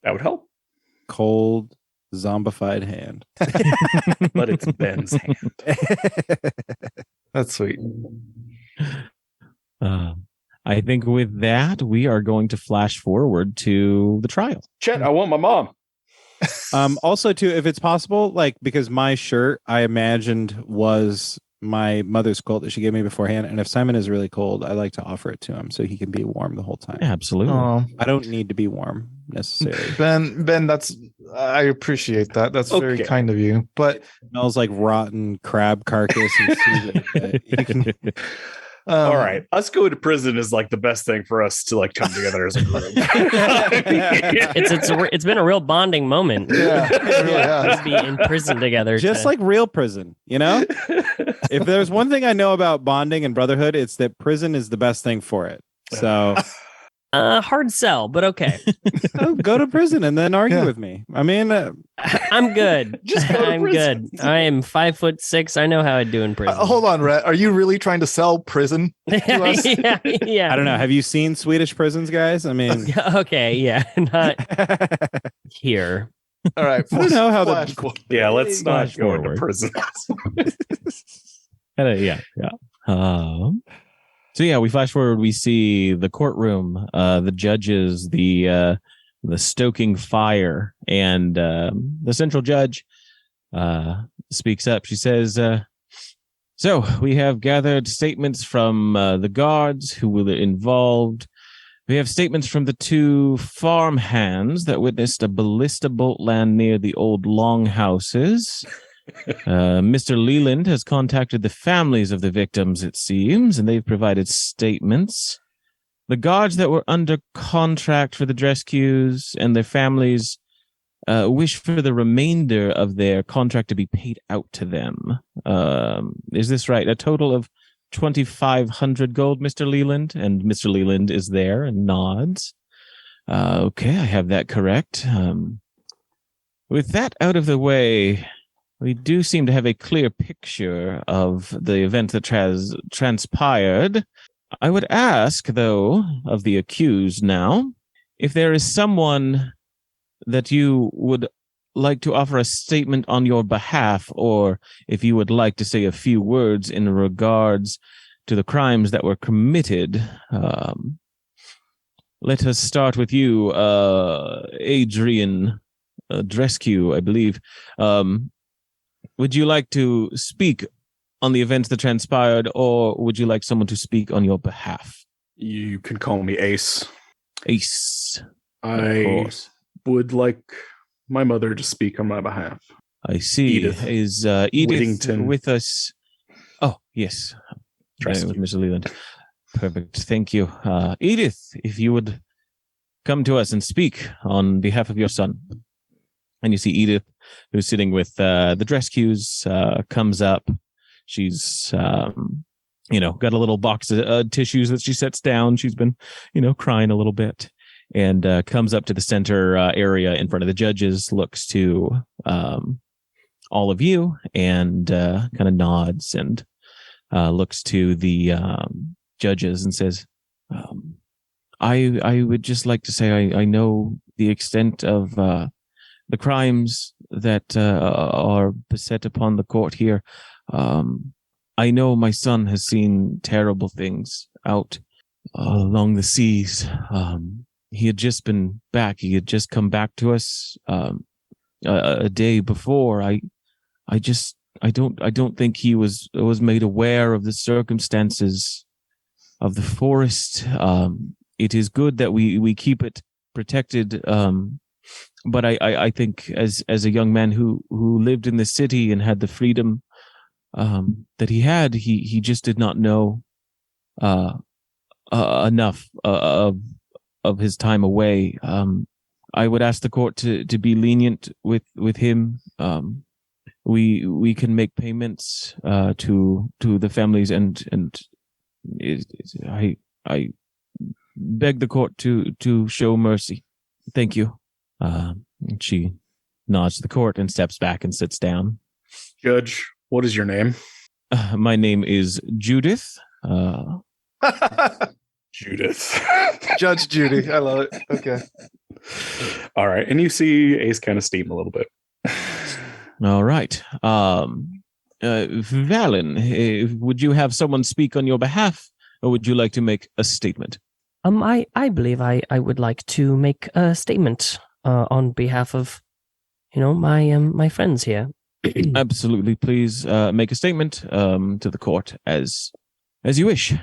That would help. Cold, zombified hand. But it's Ben's hand. That's sweet. I think with that, we are going to flash forward to the trial. Chet, I want my mom. Also, too, if it's possible, like, because my shirt I imagined was my mother's quilt that she gave me beforehand, and if Simon is really cold, I like to offer it to him so he can be warm the whole time. Absolutely. I don't need to be warm necessarily. Ben, I appreciate that. That's very Okay. kind of you. But It smells like rotten crab carcass and seaweed, but you can All right, us going to prison is like the best thing for us to like come together as a group. It's been a real bonding moment. yeah, it really has. To be in prison together. just like real prison, you know? If there's one thing I know about bonding and brotherhood, it's that prison is the best thing for it. So hard sell, but okay. go to prison and then argue Yeah. with me. I mean, I'm good. Just go to I'm prison. good. I am 5'6". I know how I do in prison. Hold on, Rhett. Are you really trying to sell prison to us? yeah. I don't know. Have you seen Swedish prisons, guys? I mean, Okay, yeah, not here. All right. I don't know how flash the forward. Yeah, let's not Flash go into forward. prison. Yeah. So yeah, we flash forward. We see the courtroom, the judges, the stoking fire, and the central judge speaks up. She says, "So we have gathered statements from the guards who were involved. We have statements from the 2 farm hands that witnessed a ballista bolt land near the old longhouses." Mr. Leland has contacted the families of the victims, it seems, and they've provided statements. The guards that were under contract for the rescues and their families wish for the remainder of their contract to be paid out to them. Is this right? A total of 2,500 gold, Mr. Leland? And Mr. Leland is there and nods. Okay, I have that correct. With that out of the way, we do seem to have a clear picture of the event that has transpired. I would ask, though, of the accused now, if there is someone that you would like to offer a statement on your behalf, or if you would like to say a few words in regards to the crimes that were committed. Let us start with you, Adrian Drescu, I believe. Would you like to speak on the events that transpired, or would you like someone to speak on your behalf? You can call me Ace. Ace. Of I course. would like my mother to speak on my behalf. I see. Edith. Is Edith Whittington. with us? Oh, yes. Trust With you. Mr. Leland. Perfect. Thank you. Edith, if you would come to us and speak on behalf of your son. And you see Edith, who's sitting with the dress cues, comes up. She's, got a little box of tissues that she sets down. She's been, crying a little bit, and comes up to the center area in front of the judges, looks to all of you, and kind of nods and looks to the judges and says, I would just like to say I know the extent of the crimes that are beset upon the court here. I know my son has seen terrible things out along the seas. He had just been back. He had just come back to us a day before. I don't think he was made aware of the circumstances of the forest. It is good that we keep it protected. But I think as a young man who lived in the city and had the freedom that he had, he just did not know enough of his time away. I would ask the court to be lenient with him. We can make payments to the families, and I beg the court to show mercy. Thank you. She nods to the court and steps back and sits down. Judge, what is your name? My name is Judith. Judith. Judge Judy. I love it. Okay. All right. And you see Ace kind of steam a little bit. All right. Valen, would you have someone speak on your behalf, or would you like to make a statement? I believe I would like to make a statement on behalf of, my friends here. Absolutely. Please make a statement to the court as you wish.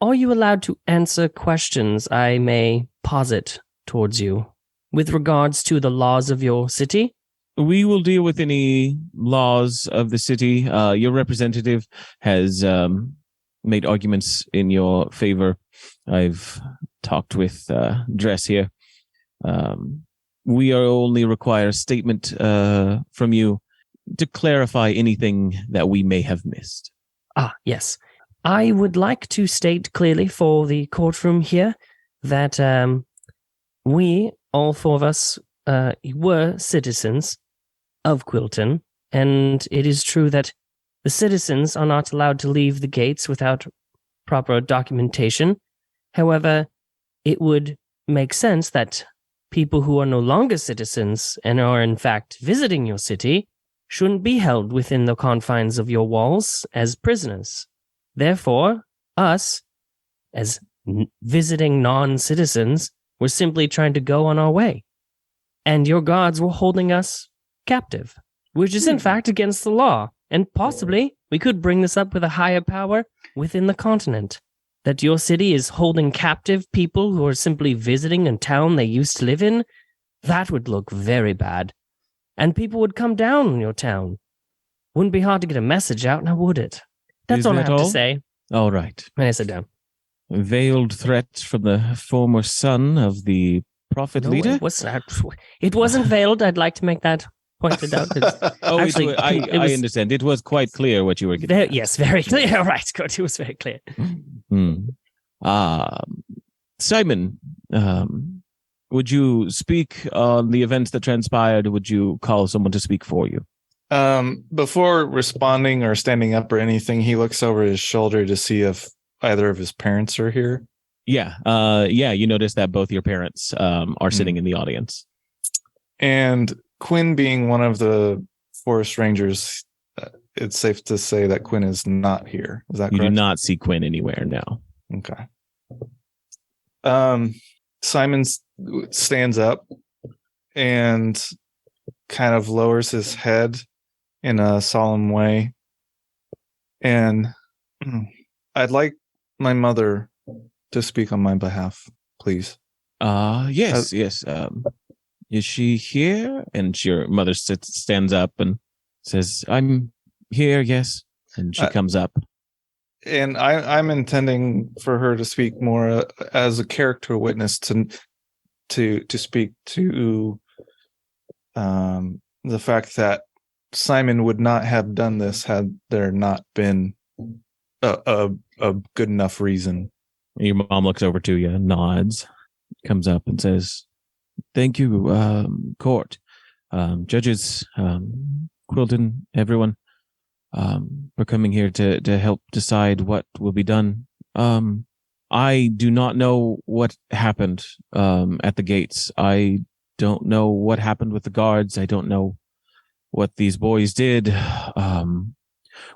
Are you allowed to answer questions I may posit towards you with regards to the laws of your city? We will deal with any laws of the city. Your representative has made arguments in your favor. I've talked with Dress here. We only require a statement from you to clarify anything that we may have missed. Yes. I would like to state clearly for the courtroom here that we, all four of us, were citizens of Quilton, and it is true that the citizens are not allowed to leave the gates without proper documentation. However, it would make sense that people who are no longer citizens and are in fact visiting your city shouldn't be held within the confines of your walls as prisoners. Therefore, us, as visiting non-citizens, were simply trying to go on our way. And your guards were holding us captive, which is in fact against the law. And possibly we could bring this up with a higher power within the continent. That your city is holding captive people who are simply visiting a town they used to live in. That would look very bad. And people would come down on your town. Wouldn't be hard to get a message out, now would it? That's Is all I that have all? to say. All right. And I sit down. Veiled threats from the former son of the prophet leader? It wasn't veiled. I'd like to make that pointed out. Oh, Actually, I understand. It was quite clear what you were getting at. Yes, very clear. All right, good. It was very clear. Simon, would you speak on the events that transpired, or would you call someone to speak for you? Before responding or standing up or anything, he looks over his shoulder to see if either of his parents are here. Yeah. You notice that both your parents are sitting in the audience. And Quinn being one of the forest rangers, it's safe to say that Quinn is not here. Is that correct? You do not see Quinn anywhere now. Okay. Simon stands up and kind of lowers his head in a solemn way. And I'd like my mother to speak on my behalf, please. Yes. Is she here? And your mother stands up and says, I'm here, yes. And she comes up. And I'm intending for her to speak more as a character witness to speak to the fact that Simon would not have done this had there not been a good enough reason. Your mom looks over to you and nods, comes up and says, thank you, court, judges, Quilton, everyone, for coming here to help decide what will be done. I do not know what happened at the gates. I don't know what happened with the guards. I don't know what these boys did.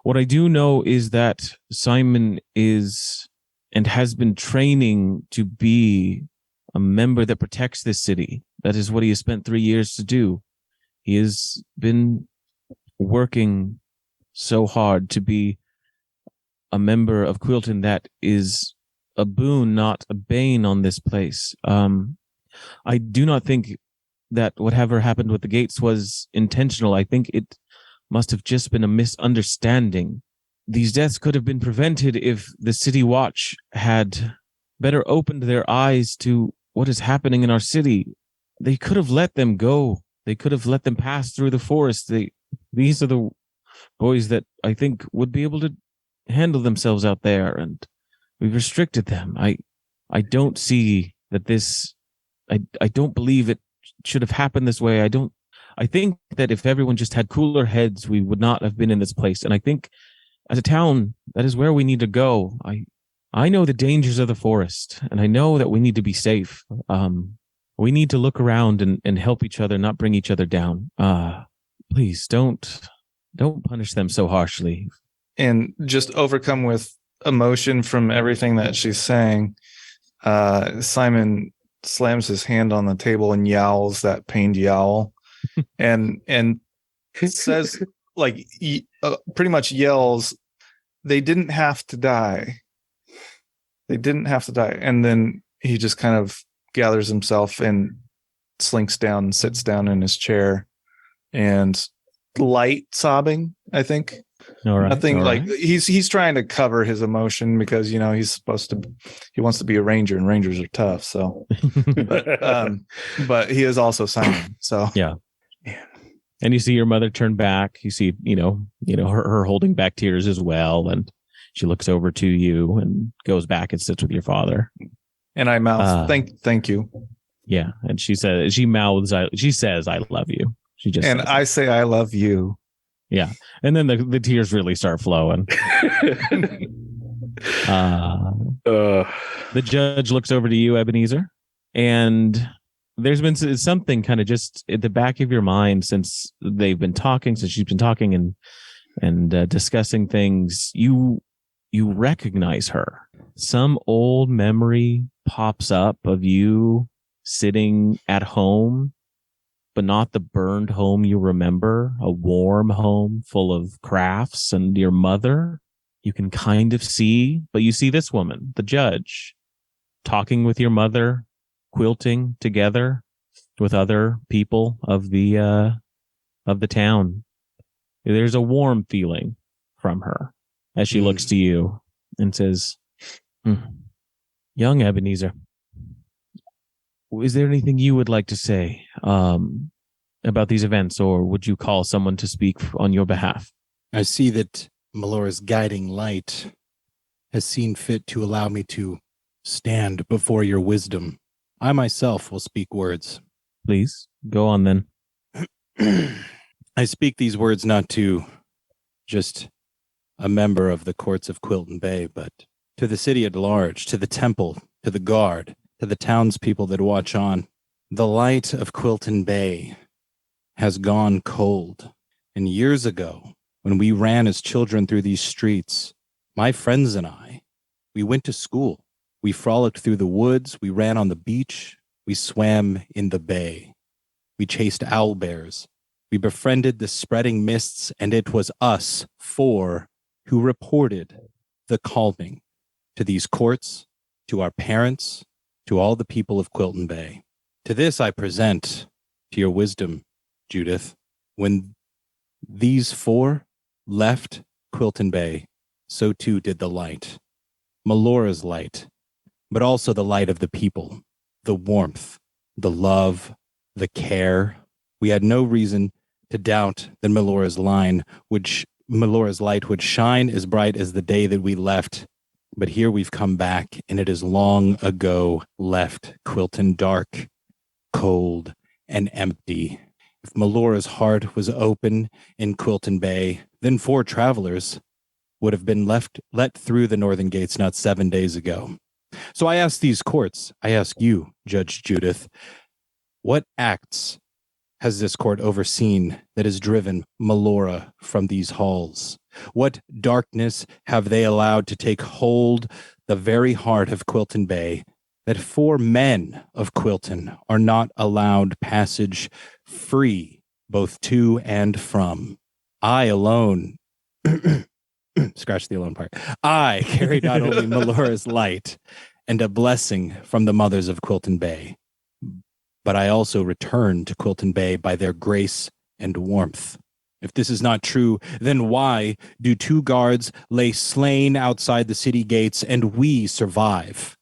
What I do know is that Simon is and has been training to be a member that protects this city. That is what he has spent 3 years to do. He has been working so hard to be a member of Quilton that is a boon, not a bane on this place. I do not think that whatever happened with the gates was intentional. I think it must have just been a misunderstanding. These deaths could have been prevented if the City Watch had better opened their eyes to what is happening in our city. They could have let them go. They could have let them pass through the forest. These are the boys that I think would be able to handle themselves out there, and we've restricted them. I don't see that this. I don't believe it should have happened this way. I think that if everyone just had cooler heads, we would not have been in this place. And I think as a town, that is where we need to go. I know the dangers of the forest, and I know that we need to be safe. We need to look around and help each other, not bring each other down. Please don't punish them so harshly. And just overcome with emotion from everything that she's saying, Simon slams his hand on the table and yowls that pained yowl, and says, like, pretty much yells, "They didn't have to die. They didn't have to die." And then he just kind of gathers himself and slinks down and sits down in his chair, and light sobbing, I think. All right. Nothing all like right. he's trying to cover his emotion because he wants to be a ranger, and rangers are tough. So, but he is also Simon. So Yeah. And you see your mother turn back. You see, her holding back tears as well, and she looks over to you and goes back and sits with your father. And I mouth, thank you. Yeah, and she says, "I love you." She just and says I it. say, "I love you." Yeah, and then the tears really start flowing. The judge looks over to you, Ebenezer, and there's been something kind of just at the back of your mind since she's been talking and discussing things. You recognize her. Some old memory pops up of you sitting at home, but not the burned home you remember, a warm home full of crafts and your mother. You can kind of see, but you see this woman, the judge, talking with your mother, quilting together with other people of the town. There's a warm feeling from her as she looks to you and says, "Young Ebenezer, is there anything you would like to say about these events, or would you call someone to speak on your behalf?" I see that Melora's guiding light has seen fit to allow me to stand before your wisdom. I myself will speak words. Please, go on then. I speak these words not to just a member of the courts of Quilton Bay, but to the city at large, to the temple, to the guard, to the townspeople that watch on. The light of Quilton Bay has gone cold. And years ago, when we ran as children through these streets, my friends and I, we went to school. We frolicked through the woods. We ran on the beach. We swam in the bay. We chased owlbears. We befriended the spreading mists, and it was us four who reported the calming to these courts, to our parents, to all the people of Quilton Bay. To this I present to your wisdom, Judith, when these four left Quilton Bay, so too did the light, Melora's light, but also the light of the people, the warmth, the love, the care. We had no reason to doubt that Melora's light would shine as bright as the day that we left. But here we've come back, and it is long ago left Quilton dark, cold, and empty. If Melora's heart was open in Quilton Bay, then four travelers would have been let through the northern gates not 7 days ago. So I ask these courts, I ask you, Judge Judith, what acts has this court overseen that has driven Melora from these halls? What darkness have they allowed to take hold the very heart of Quilton Bay, that four men of Quilton are not allowed passage free, both to and from? I alone, scratch the alone part, I carry not only Melora's light and a blessing from the mothers of Quilton Bay, but I also return to Quilton Bay by their grace and warmth. If this is not true, then why do two guards lay slain outside the city gates and we survive?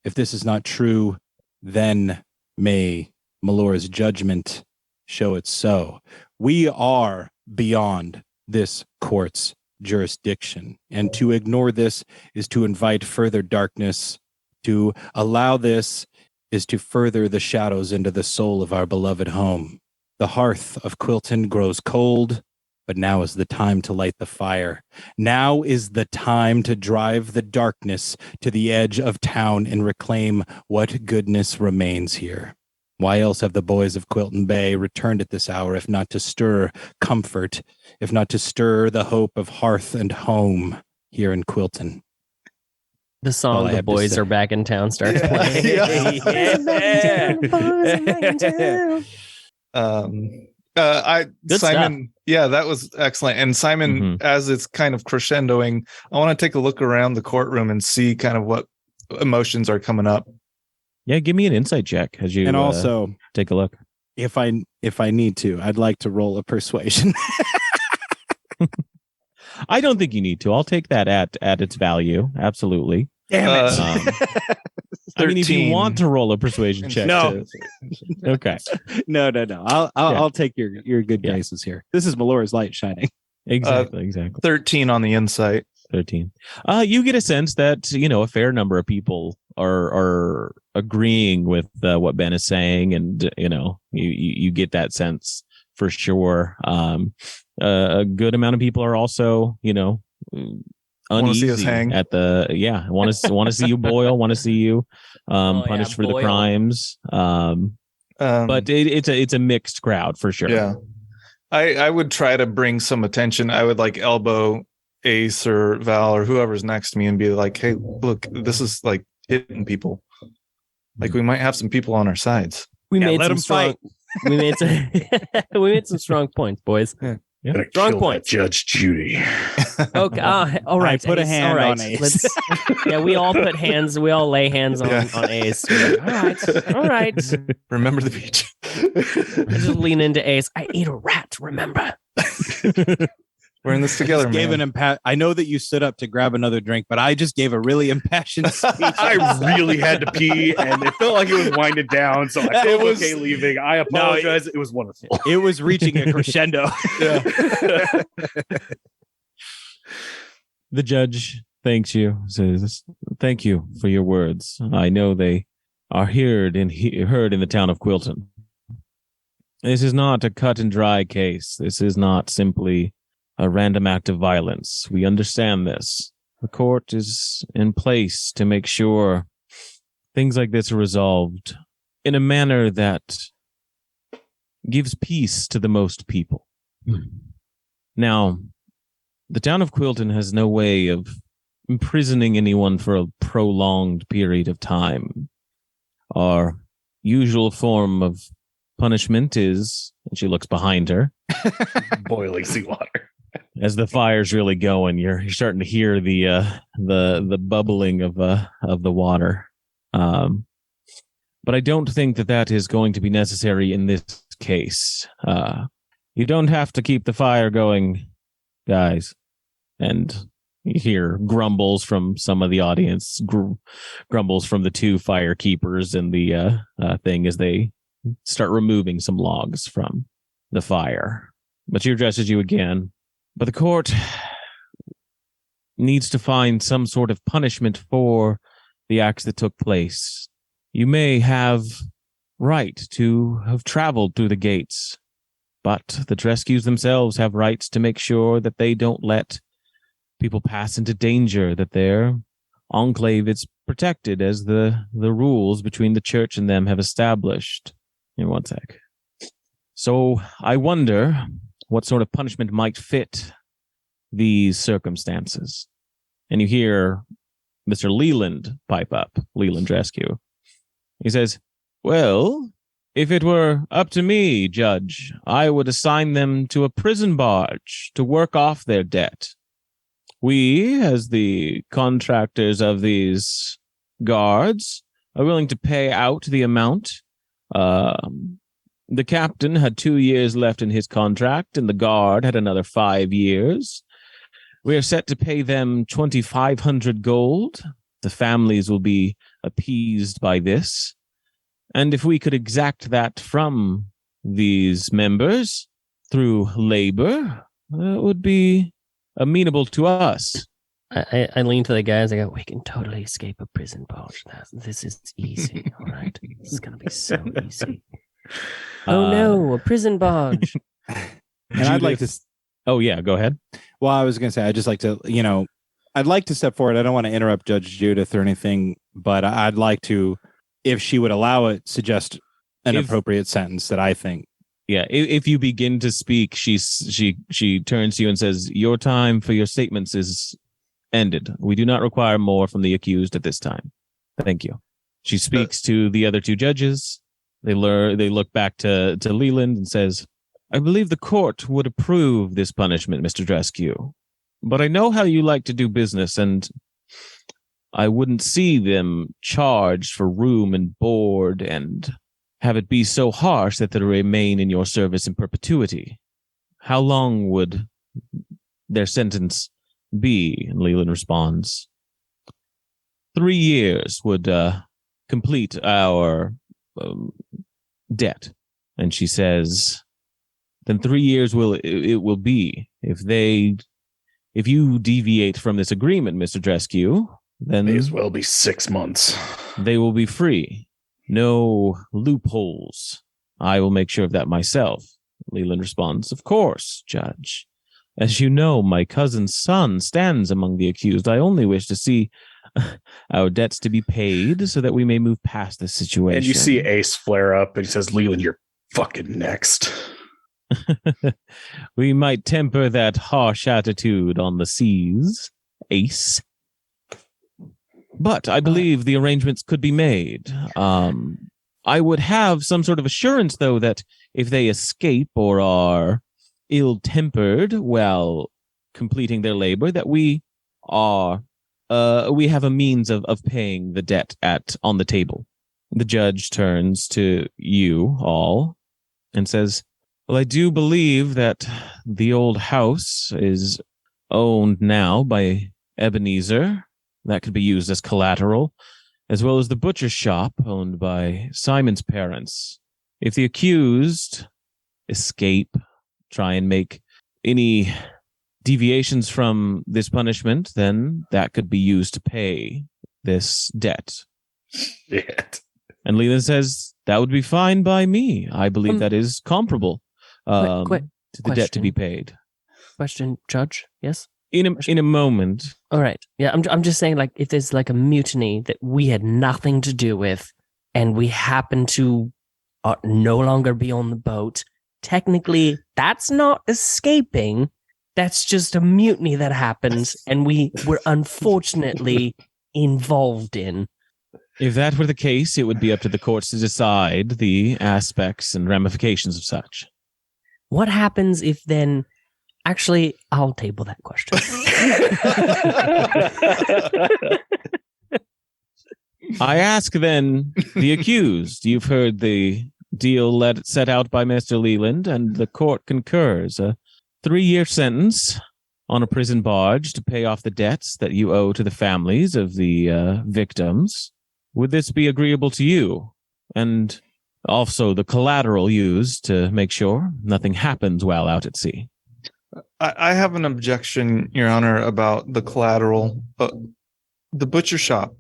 If this is not true, then may Malora's judgment show it so. We are beyond this court's jurisdiction, and to ignore this is to invite further darkness. To allow this is to further the shadows into the soul of our beloved home. The hearth of Quilton grows cold, but now is the time to light the fire. Now is the time to drive the darkness to the edge of town and reclaim what goodness remains here. Why else have the boys of Quilton Bay returned at this hour, if not to stir comfort, if not to stir the hope of hearth and home here in Quilton? The song "The Boys Are Back in Town" starts playing. Good Simon, yeah, that was excellent. And Simon, as it's kind of crescendoing, I want to take a look around the courtroom and see kind of what emotions are coming up. Yeah, give me an insight check as you also take a look. If I need to, I'd like to roll a persuasion. I don't think you need to. I'll take that at its value. Absolutely. Damn it. I mean, if you want to roll a persuasion check. No. Okay. No. I'll take your good graces here. This is Malora's light shining. Exactly. 13 on the insight. 13. You get a sense that, a fair number of people are agreeing with what Ben is saying, and you get that sense for sure. A good amount of people are also uneasy us hang. at the want to see you boil, want to see you punished for the crimes. But it's a mixed crowd for sure. Yeah, I would try to bring some attention. I would like elbow Ace or Val or whoever's next to me and be like, hey, look, this is like hitting people. Like, we might have some people on our sides. We made let some them fight. We made some strong points, boys. Gonna Strong kill points. that Judge Judy. Okay. All right. I put a hand all right. on Ace. We all put hands. We all lay hands on Ace. All right. Remember the beach. I just lean into Ace. I ate a rat. Remember? We're in this together, man. I know that you stood up to grab another drink, but I just gave a really impassioned speech. I really had to pee, and it felt like it was winding down, so I felt okay leaving. I apologize. It was wonderful. It was reaching a crescendo. The judge thanks you. Says, "Thank you for your words. I know they are heard in the town of Quilton. This is not a cut and dry case. This is not simply a random act of violence. We understand this. The court is in place to make sure things like this are resolved in a manner that gives peace to the most people. Now, the town of Quilton has no way of imprisoning anyone for a prolonged period of time. Our usual form of punishment is," and she looks behind her, boiling seawater. As the fire's really going, you're starting to hear the bubbling of the water. But I don't think that is going to be necessary in this case. You don't have to keep the fire going, guys. And you hear grumbles from some of the audience, grumbles from the two fire keepers and the thing as they start removing some logs from the fire. But she addresses you again. But the court needs to find some sort of punishment for the acts that took place. You may have right to have traveled through the gates, but the Trescues themselves have rights to make sure that they don't let people pass into danger, that their enclave is protected as the rules between the church and them have established. In one sec. So I wonder what sort of punishment might fit these circumstances. And you hear Mr. Leland pipe up, Leland Rescue. He says, "Well, if it were up to me, Judge, I would assign them to a prison barge to work off their debt. We, as the contractors of these guards, are willing to pay out the amount. The captain had 2 years left in his contract, and the guard had another 5 years. We are set to pay them 2,500 gold. The families will be appeased by this. And if we could exact that from these members through labor, it would be amenable to us. I lean to the guys. I go, we can totally escape a prison barge. This is easy. All right. This is going to be so easy. Oh, no, a prison barge. And I'd like to. Oh, yeah, go ahead. Well, I was going to say, I'd just like to, I'd like to step forward. I don't want to interrupt Judge Judith or anything, but I'd like to, if she would allow it, suggest an appropriate sentence that I think. Yeah, if you begin to speak, she turns to you and says, "Your time for your statements is ended. We do not require more from the accused at this time. Thank you." She speaks to the other two judges. They look back to Leland and says, "I believe the court would approve this punishment, Mr. Dreskew. But I know how you like to do business, and I wouldn't see them charged for room and board and have it be so harsh that they remain in your service in perpetuity. How long would their sentence be?" And Leland responds, 3 years would complete our debt. And she says, then 3 years will be. If you deviate from this agreement, Mr. Dreskew, then may as well be 6 months. They will be free. No loopholes. I will make sure of that myself. Leland responds, "Of course, Judge. As you know, my cousin's son stands among the accused. I only wish to see our debts to be paid so that we may move past this situation." And you see Ace flare up and he says, "Leland, you're fucking next." We might temper that harsh attitude on the seas, Ace. But I believe the arrangements could be made. I would have some sort of assurance, though, that if they escape or are ill-tempered while completing their labor, that we have a means of paying the debt on the table. The judge turns to you all and says, "Well, I do believe that the old house is owned now by Ebenezer. That could be used as collateral, as well as the butcher shop owned by Simon's parents. If the accused escape, try and make any deviations from this punishment, then that could be used to pay this debt." Shit. And Leland says, "That would be fine by me. I believe that is comparable to the debt to be paid." Question, Judge? Yes? In a moment. All right. Yeah, I'm just saying, like, if there's like a mutiny that we had nothing to do with and we happen to no longer be on the boat, technically that's not escaping. That's just a mutiny that happens and we were unfortunately involved in. If that were the case, it would be up to the courts to decide the aspects and ramifications of such. What happens if then... Actually, I'll table that question. I ask then the accused. You've heard the deal set out by Mr. Leland, and the court concurs. A 3-year sentence on a prison barge to pay off the debts that you owe to the families of the victims. Would this be agreeable to you? And also the collateral used to make sure nothing happens while out at sea. I have an objection, Your Honor, about the collateral. The butcher shop.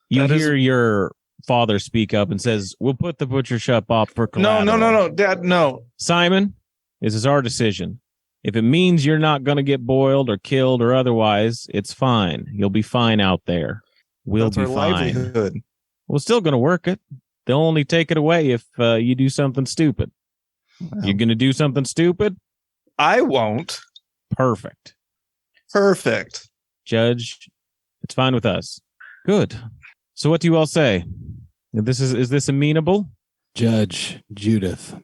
You hear your father speak up and says, "We'll put the butcher shop up for collateral." No, Dad, no. Simon, this is our decision. If it means you're not going to get boiled or killed or otherwise, it's fine. You'll be fine out there. We'll be fine. Livelihood. We're still going to work it. They'll only take it away if you do something stupid. Wow. You're going to do something stupid? I won't. Perfect. Judge, it's fine with us. Good. So what do you all say? Is this amenable? Judge Judith.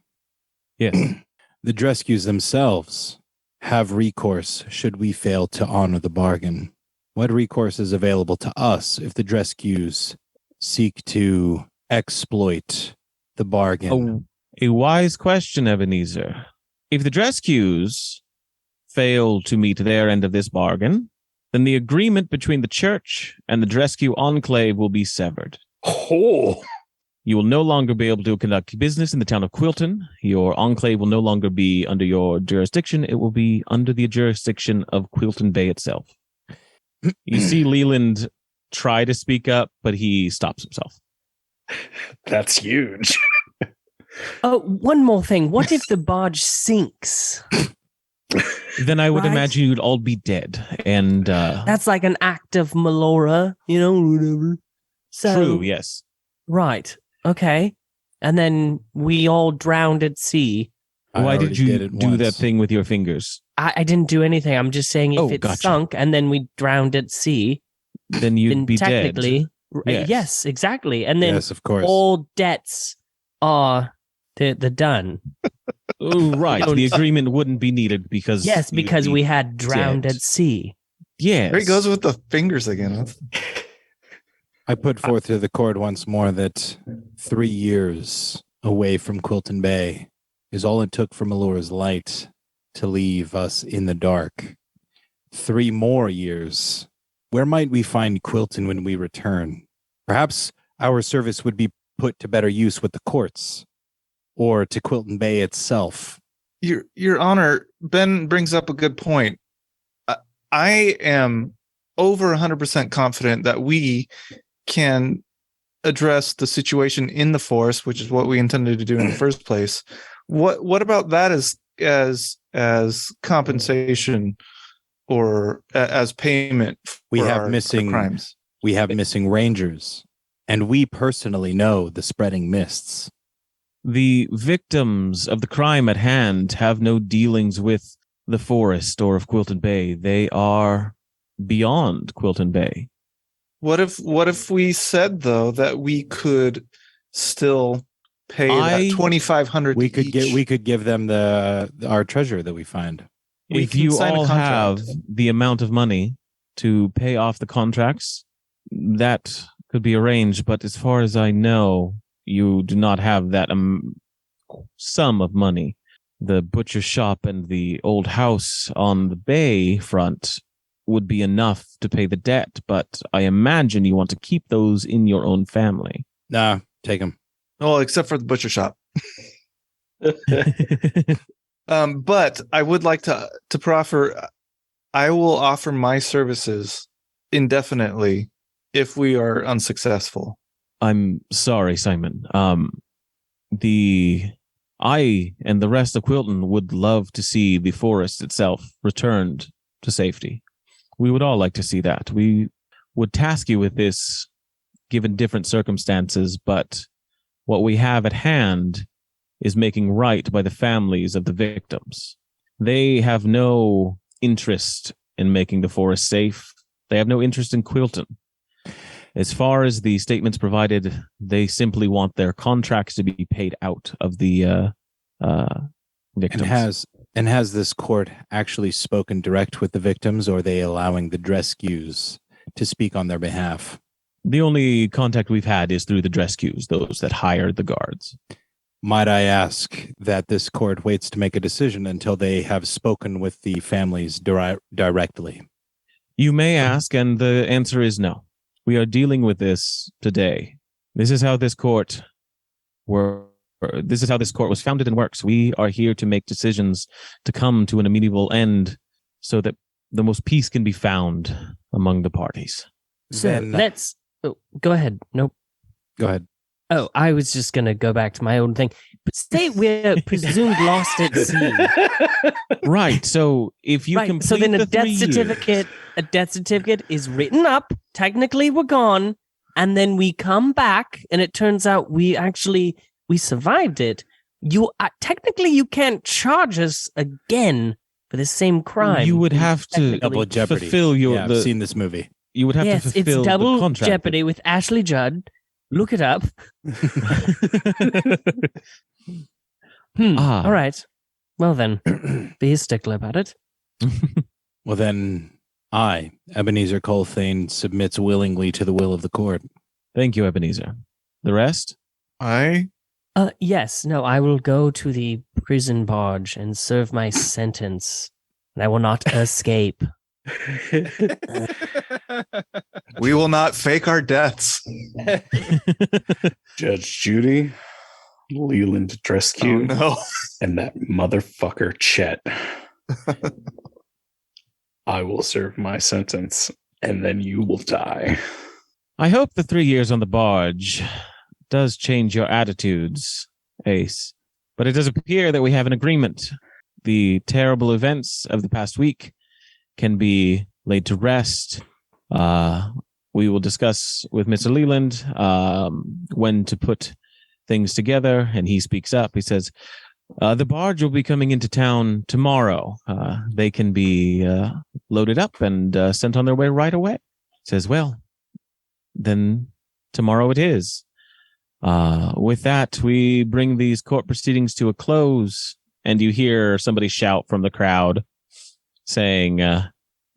Yes. The Dreskews themselves have recourse should we fail to honor the bargain. What recourse is available to us if the Dreskews seek to exploit the bargain? A wise question, Ebenezer. If the Dreskews fail to meet their end of this bargain, then the agreement between the church and the Dreskew enclave will be severed. Oh. You will no longer be able to conduct business in the town of Quilton. Your enclave will no longer be under your jurisdiction. It will be under the jurisdiction of Quilton Bay itself. You see Leland try to speak up, but he stops himself. That's huge. Oh, one more thing. What if the barge sinks? Then I would Right. imagine you'd all be dead. And That's like an act of Melora, whatever. So, true, yes. Right. Okay. And then we all drowned at sea. Why did you it do that once. thing with your fingers? I didn't do anything. I'm just saying if Oh, it gotcha. sunk and then we drowned at sea, Then you'd then be dead. technically, Yes. yes, exactly. And then Yes, of course. all debts are the done. Oh, right. Don't- The agreement wouldn't be needed because Yes, you'd because be we had drowned dead. at sea. Yes. There he goes with the fingers again. I put forth to the court once more that 3 years away from Quilton Bay is all it took for Melora's light to leave us in the dark. 3 more years. Where might we find Quilton when we return? Perhaps our service would be put to better use with the courts or to Quilton Bay itself. Your Honor, Ben brings up a good point. I am over 100% confident that we can address the situation in the forest, which is what we intended to do in the first place. What about that as compensation or as payment for We have our missing crimes? We have missing rangers, and we personally know the spreading mists. The victims of the crime at hand have no dealings with the forest or of Quilton Bay. They are beyond Quilton Bay. What if we said though that we could still pay that 2,500? We could give them our treasure that we find. We If can you sign a all have contract. the amount of money to pay off the contracts, that could be arranged. But as far as I know, you do not have that sum of money. The butcher shop and the old house on the bay front would be enough to pay the debt, but I imagine you want to keep those in your own family. Nah, take them. Well, except for the butcher shop. But I would like to proffer. I will offer my services indefinitely if we are unsuccessful. I'm sorry, Simon. I and the rest of Quilton would love to see the forest itself returned to safety. We would all like to see that. We would task you with this given different circumstances, but what we have at hand is making right by the families of the victims. They have no interest in making the forest safe. They have no interest in Quilton. As far as the statements provided, they simply want their contracts to be paid out of the victims. And has this court actually spoken direct with the victims, or are they allowing the Drescues to speak on their behalf? The only contact we've had is through the Drescues, those that hired the guards. Might I ask that this court waits to make a decision until they have spoken with the families directly? You may ask, and the answer is no. We are dealing with this today. This is how this court was founded and works. We are here to make decisions to come to an amenable end so that the most peace can be found among the parties. So Then- let's go ahead. Nope. Go ahead. Oh, I was just going to go back to my own thing. But say we're presumed lost at sea. Right. So if you Right. complete So then the a death 3 years- certificate is written up. Technically, we're gone. And then we come back and it turns out we survived it. Technically, you can't charge us again for the same crime. You would have to Technically. Double jeopardy. fulfill your. I've seen this movie. You would have Yes, to fulfill it's double the contract. jeopardy with Ashley Judd. Look it up. Ah. All right. Well then, be a stickler about it. Well, then I, Ebenezer Colthane, submits willingly to the will of the court. Thank you, Ebenezer. The rest? Yes. No, I will go to the prison barge and serve my sentence, and I will not escape. We will not fake our deaths. Judge Judy, Leland Drescu, no. and that motherfucker Chet. I will serve my sentence, and then you will die. I hope the 3 years on the barge does change your attitudes, Ace. But it does appear that we have an agreement. The terrible events of the past week can be laid to rest. We will discuss with Mr. Leland when to put things together, and he speaks up. He says, the barge will be coming into town tomorrow. They can be loaded up and sent on their way right away. He says, well, then tomorrow it is. With that, we bring these court proceedings to a close, and you hear somebody shout from the crowd saying, oh,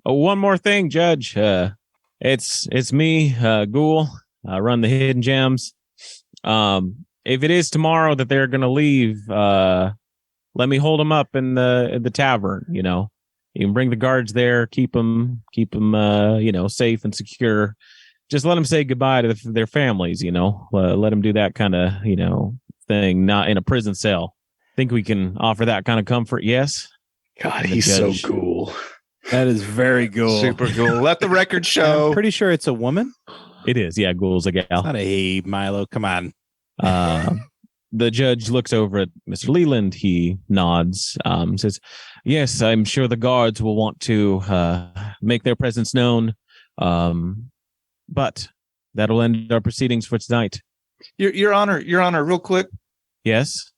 one more thing, Judge. It's me, Ghoul. I run the Hidden Gems. If it is tomorrow that they're going to leave, let me hold them up in the tavern. You know, you can bring the guards there, keep them, safe and secure. Just let them say goodbye to their families. You know, let them do that kind of thing, not in a prison cell. Think we can offer that kind of comfort? Yes. God, he's so cool. That is very cool. Super cool. Let the record show. I'm pretty sure it's a woman. It is. Yeah, Ghoul's a gal. It's not a Milo. Come on. The judge looks over at Mr. Leland. He nods, says, yes, I'm sure the guards will want to make their presence known. But that'll end our proceedings for tonight. Your Honor, real quick. Yes.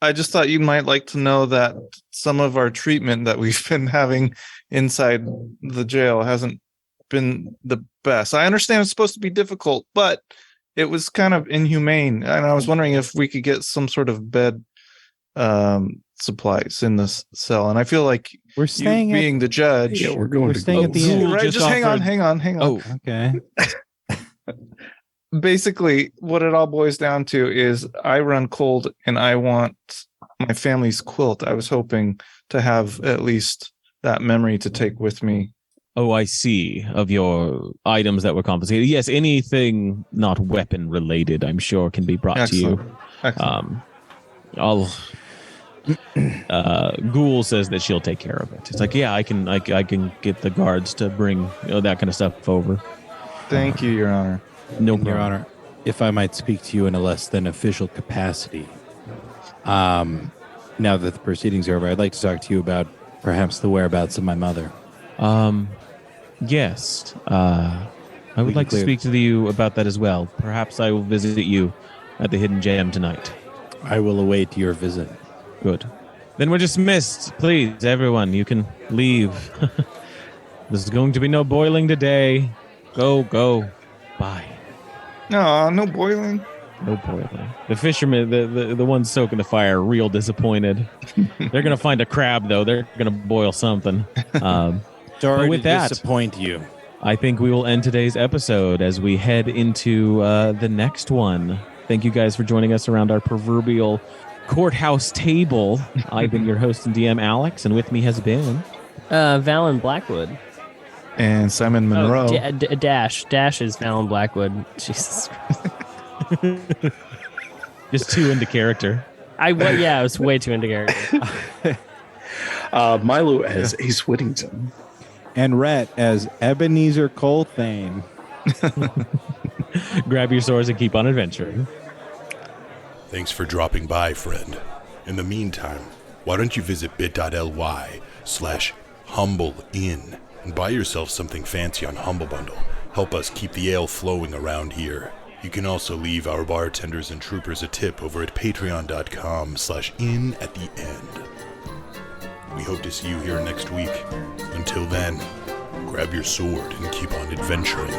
I just thought you might like to know that some of our treatment that we've been having inside the jail hasn't been the best. I understand it's supposed to be difficult, but it was kind of inhumane. And I was wondering if we could get some sort of bed supplies in this cell. And I feel like we're staying being the judge. Yeah, we're staying at the end. Right, just hang on. Oh, okay. Basically, what it all boils down to is I run cold and I want my family's quilt. I was hoping to have at least that memory to take with me. Oh, I see. Of your items that were confiscated. Yes, anything not weapon related, I'm sure, can be brought Excellent. to you. Excellent. Ghoul says that she'll take care of it. It's like, yeah, I can get the guards to bring that kind of stuff over. Thank you, Your Honor. No problem. Your Honor, if I might speak to you in a less than official capacity, now that the proceedings are over, I'd like to talk to you about perhaps the whereabouts of my mother. Yes. I would like to speak to you about that as well. Perhaps I will visit you at the Hidden Gem tonight. I will await your visit. Good. Then we're dismissed. Please, everyone, you can leave. There's going to be no boiling today. Go. Bye. No boiling. No boiling. The fishermen, the ones soaking the fire, are real disappointed. They're going to find a crab, though. They're going to boil something. Sorry with to that, disappoint you. I think we will end today's episode as we head into the next one. Thank you guys for joining us around our proverbial courthouse table. I've been your host and DM, Alex, and with me has been... Valen Blackwood. And Simon Monroe. Dash is Valen Blackwood. Jesus Christ. Just too into character. I was way too into character. Milo as Ace Whittington. And Rhett as Ebenezer Colthane. Grab your swords and keep on adventuring. Thanks for dropping by, friend. In the meantime, why don't you visit bit.ly/humbleinn and buy yourself something fancy on Humble Bundle. Help us keep the ale flowing around here. You can also leave our bartenders and troopers a tip over at patreon.com/in at the end. We hope to see you here next week. Until then, grab your sword and keep on adventuring.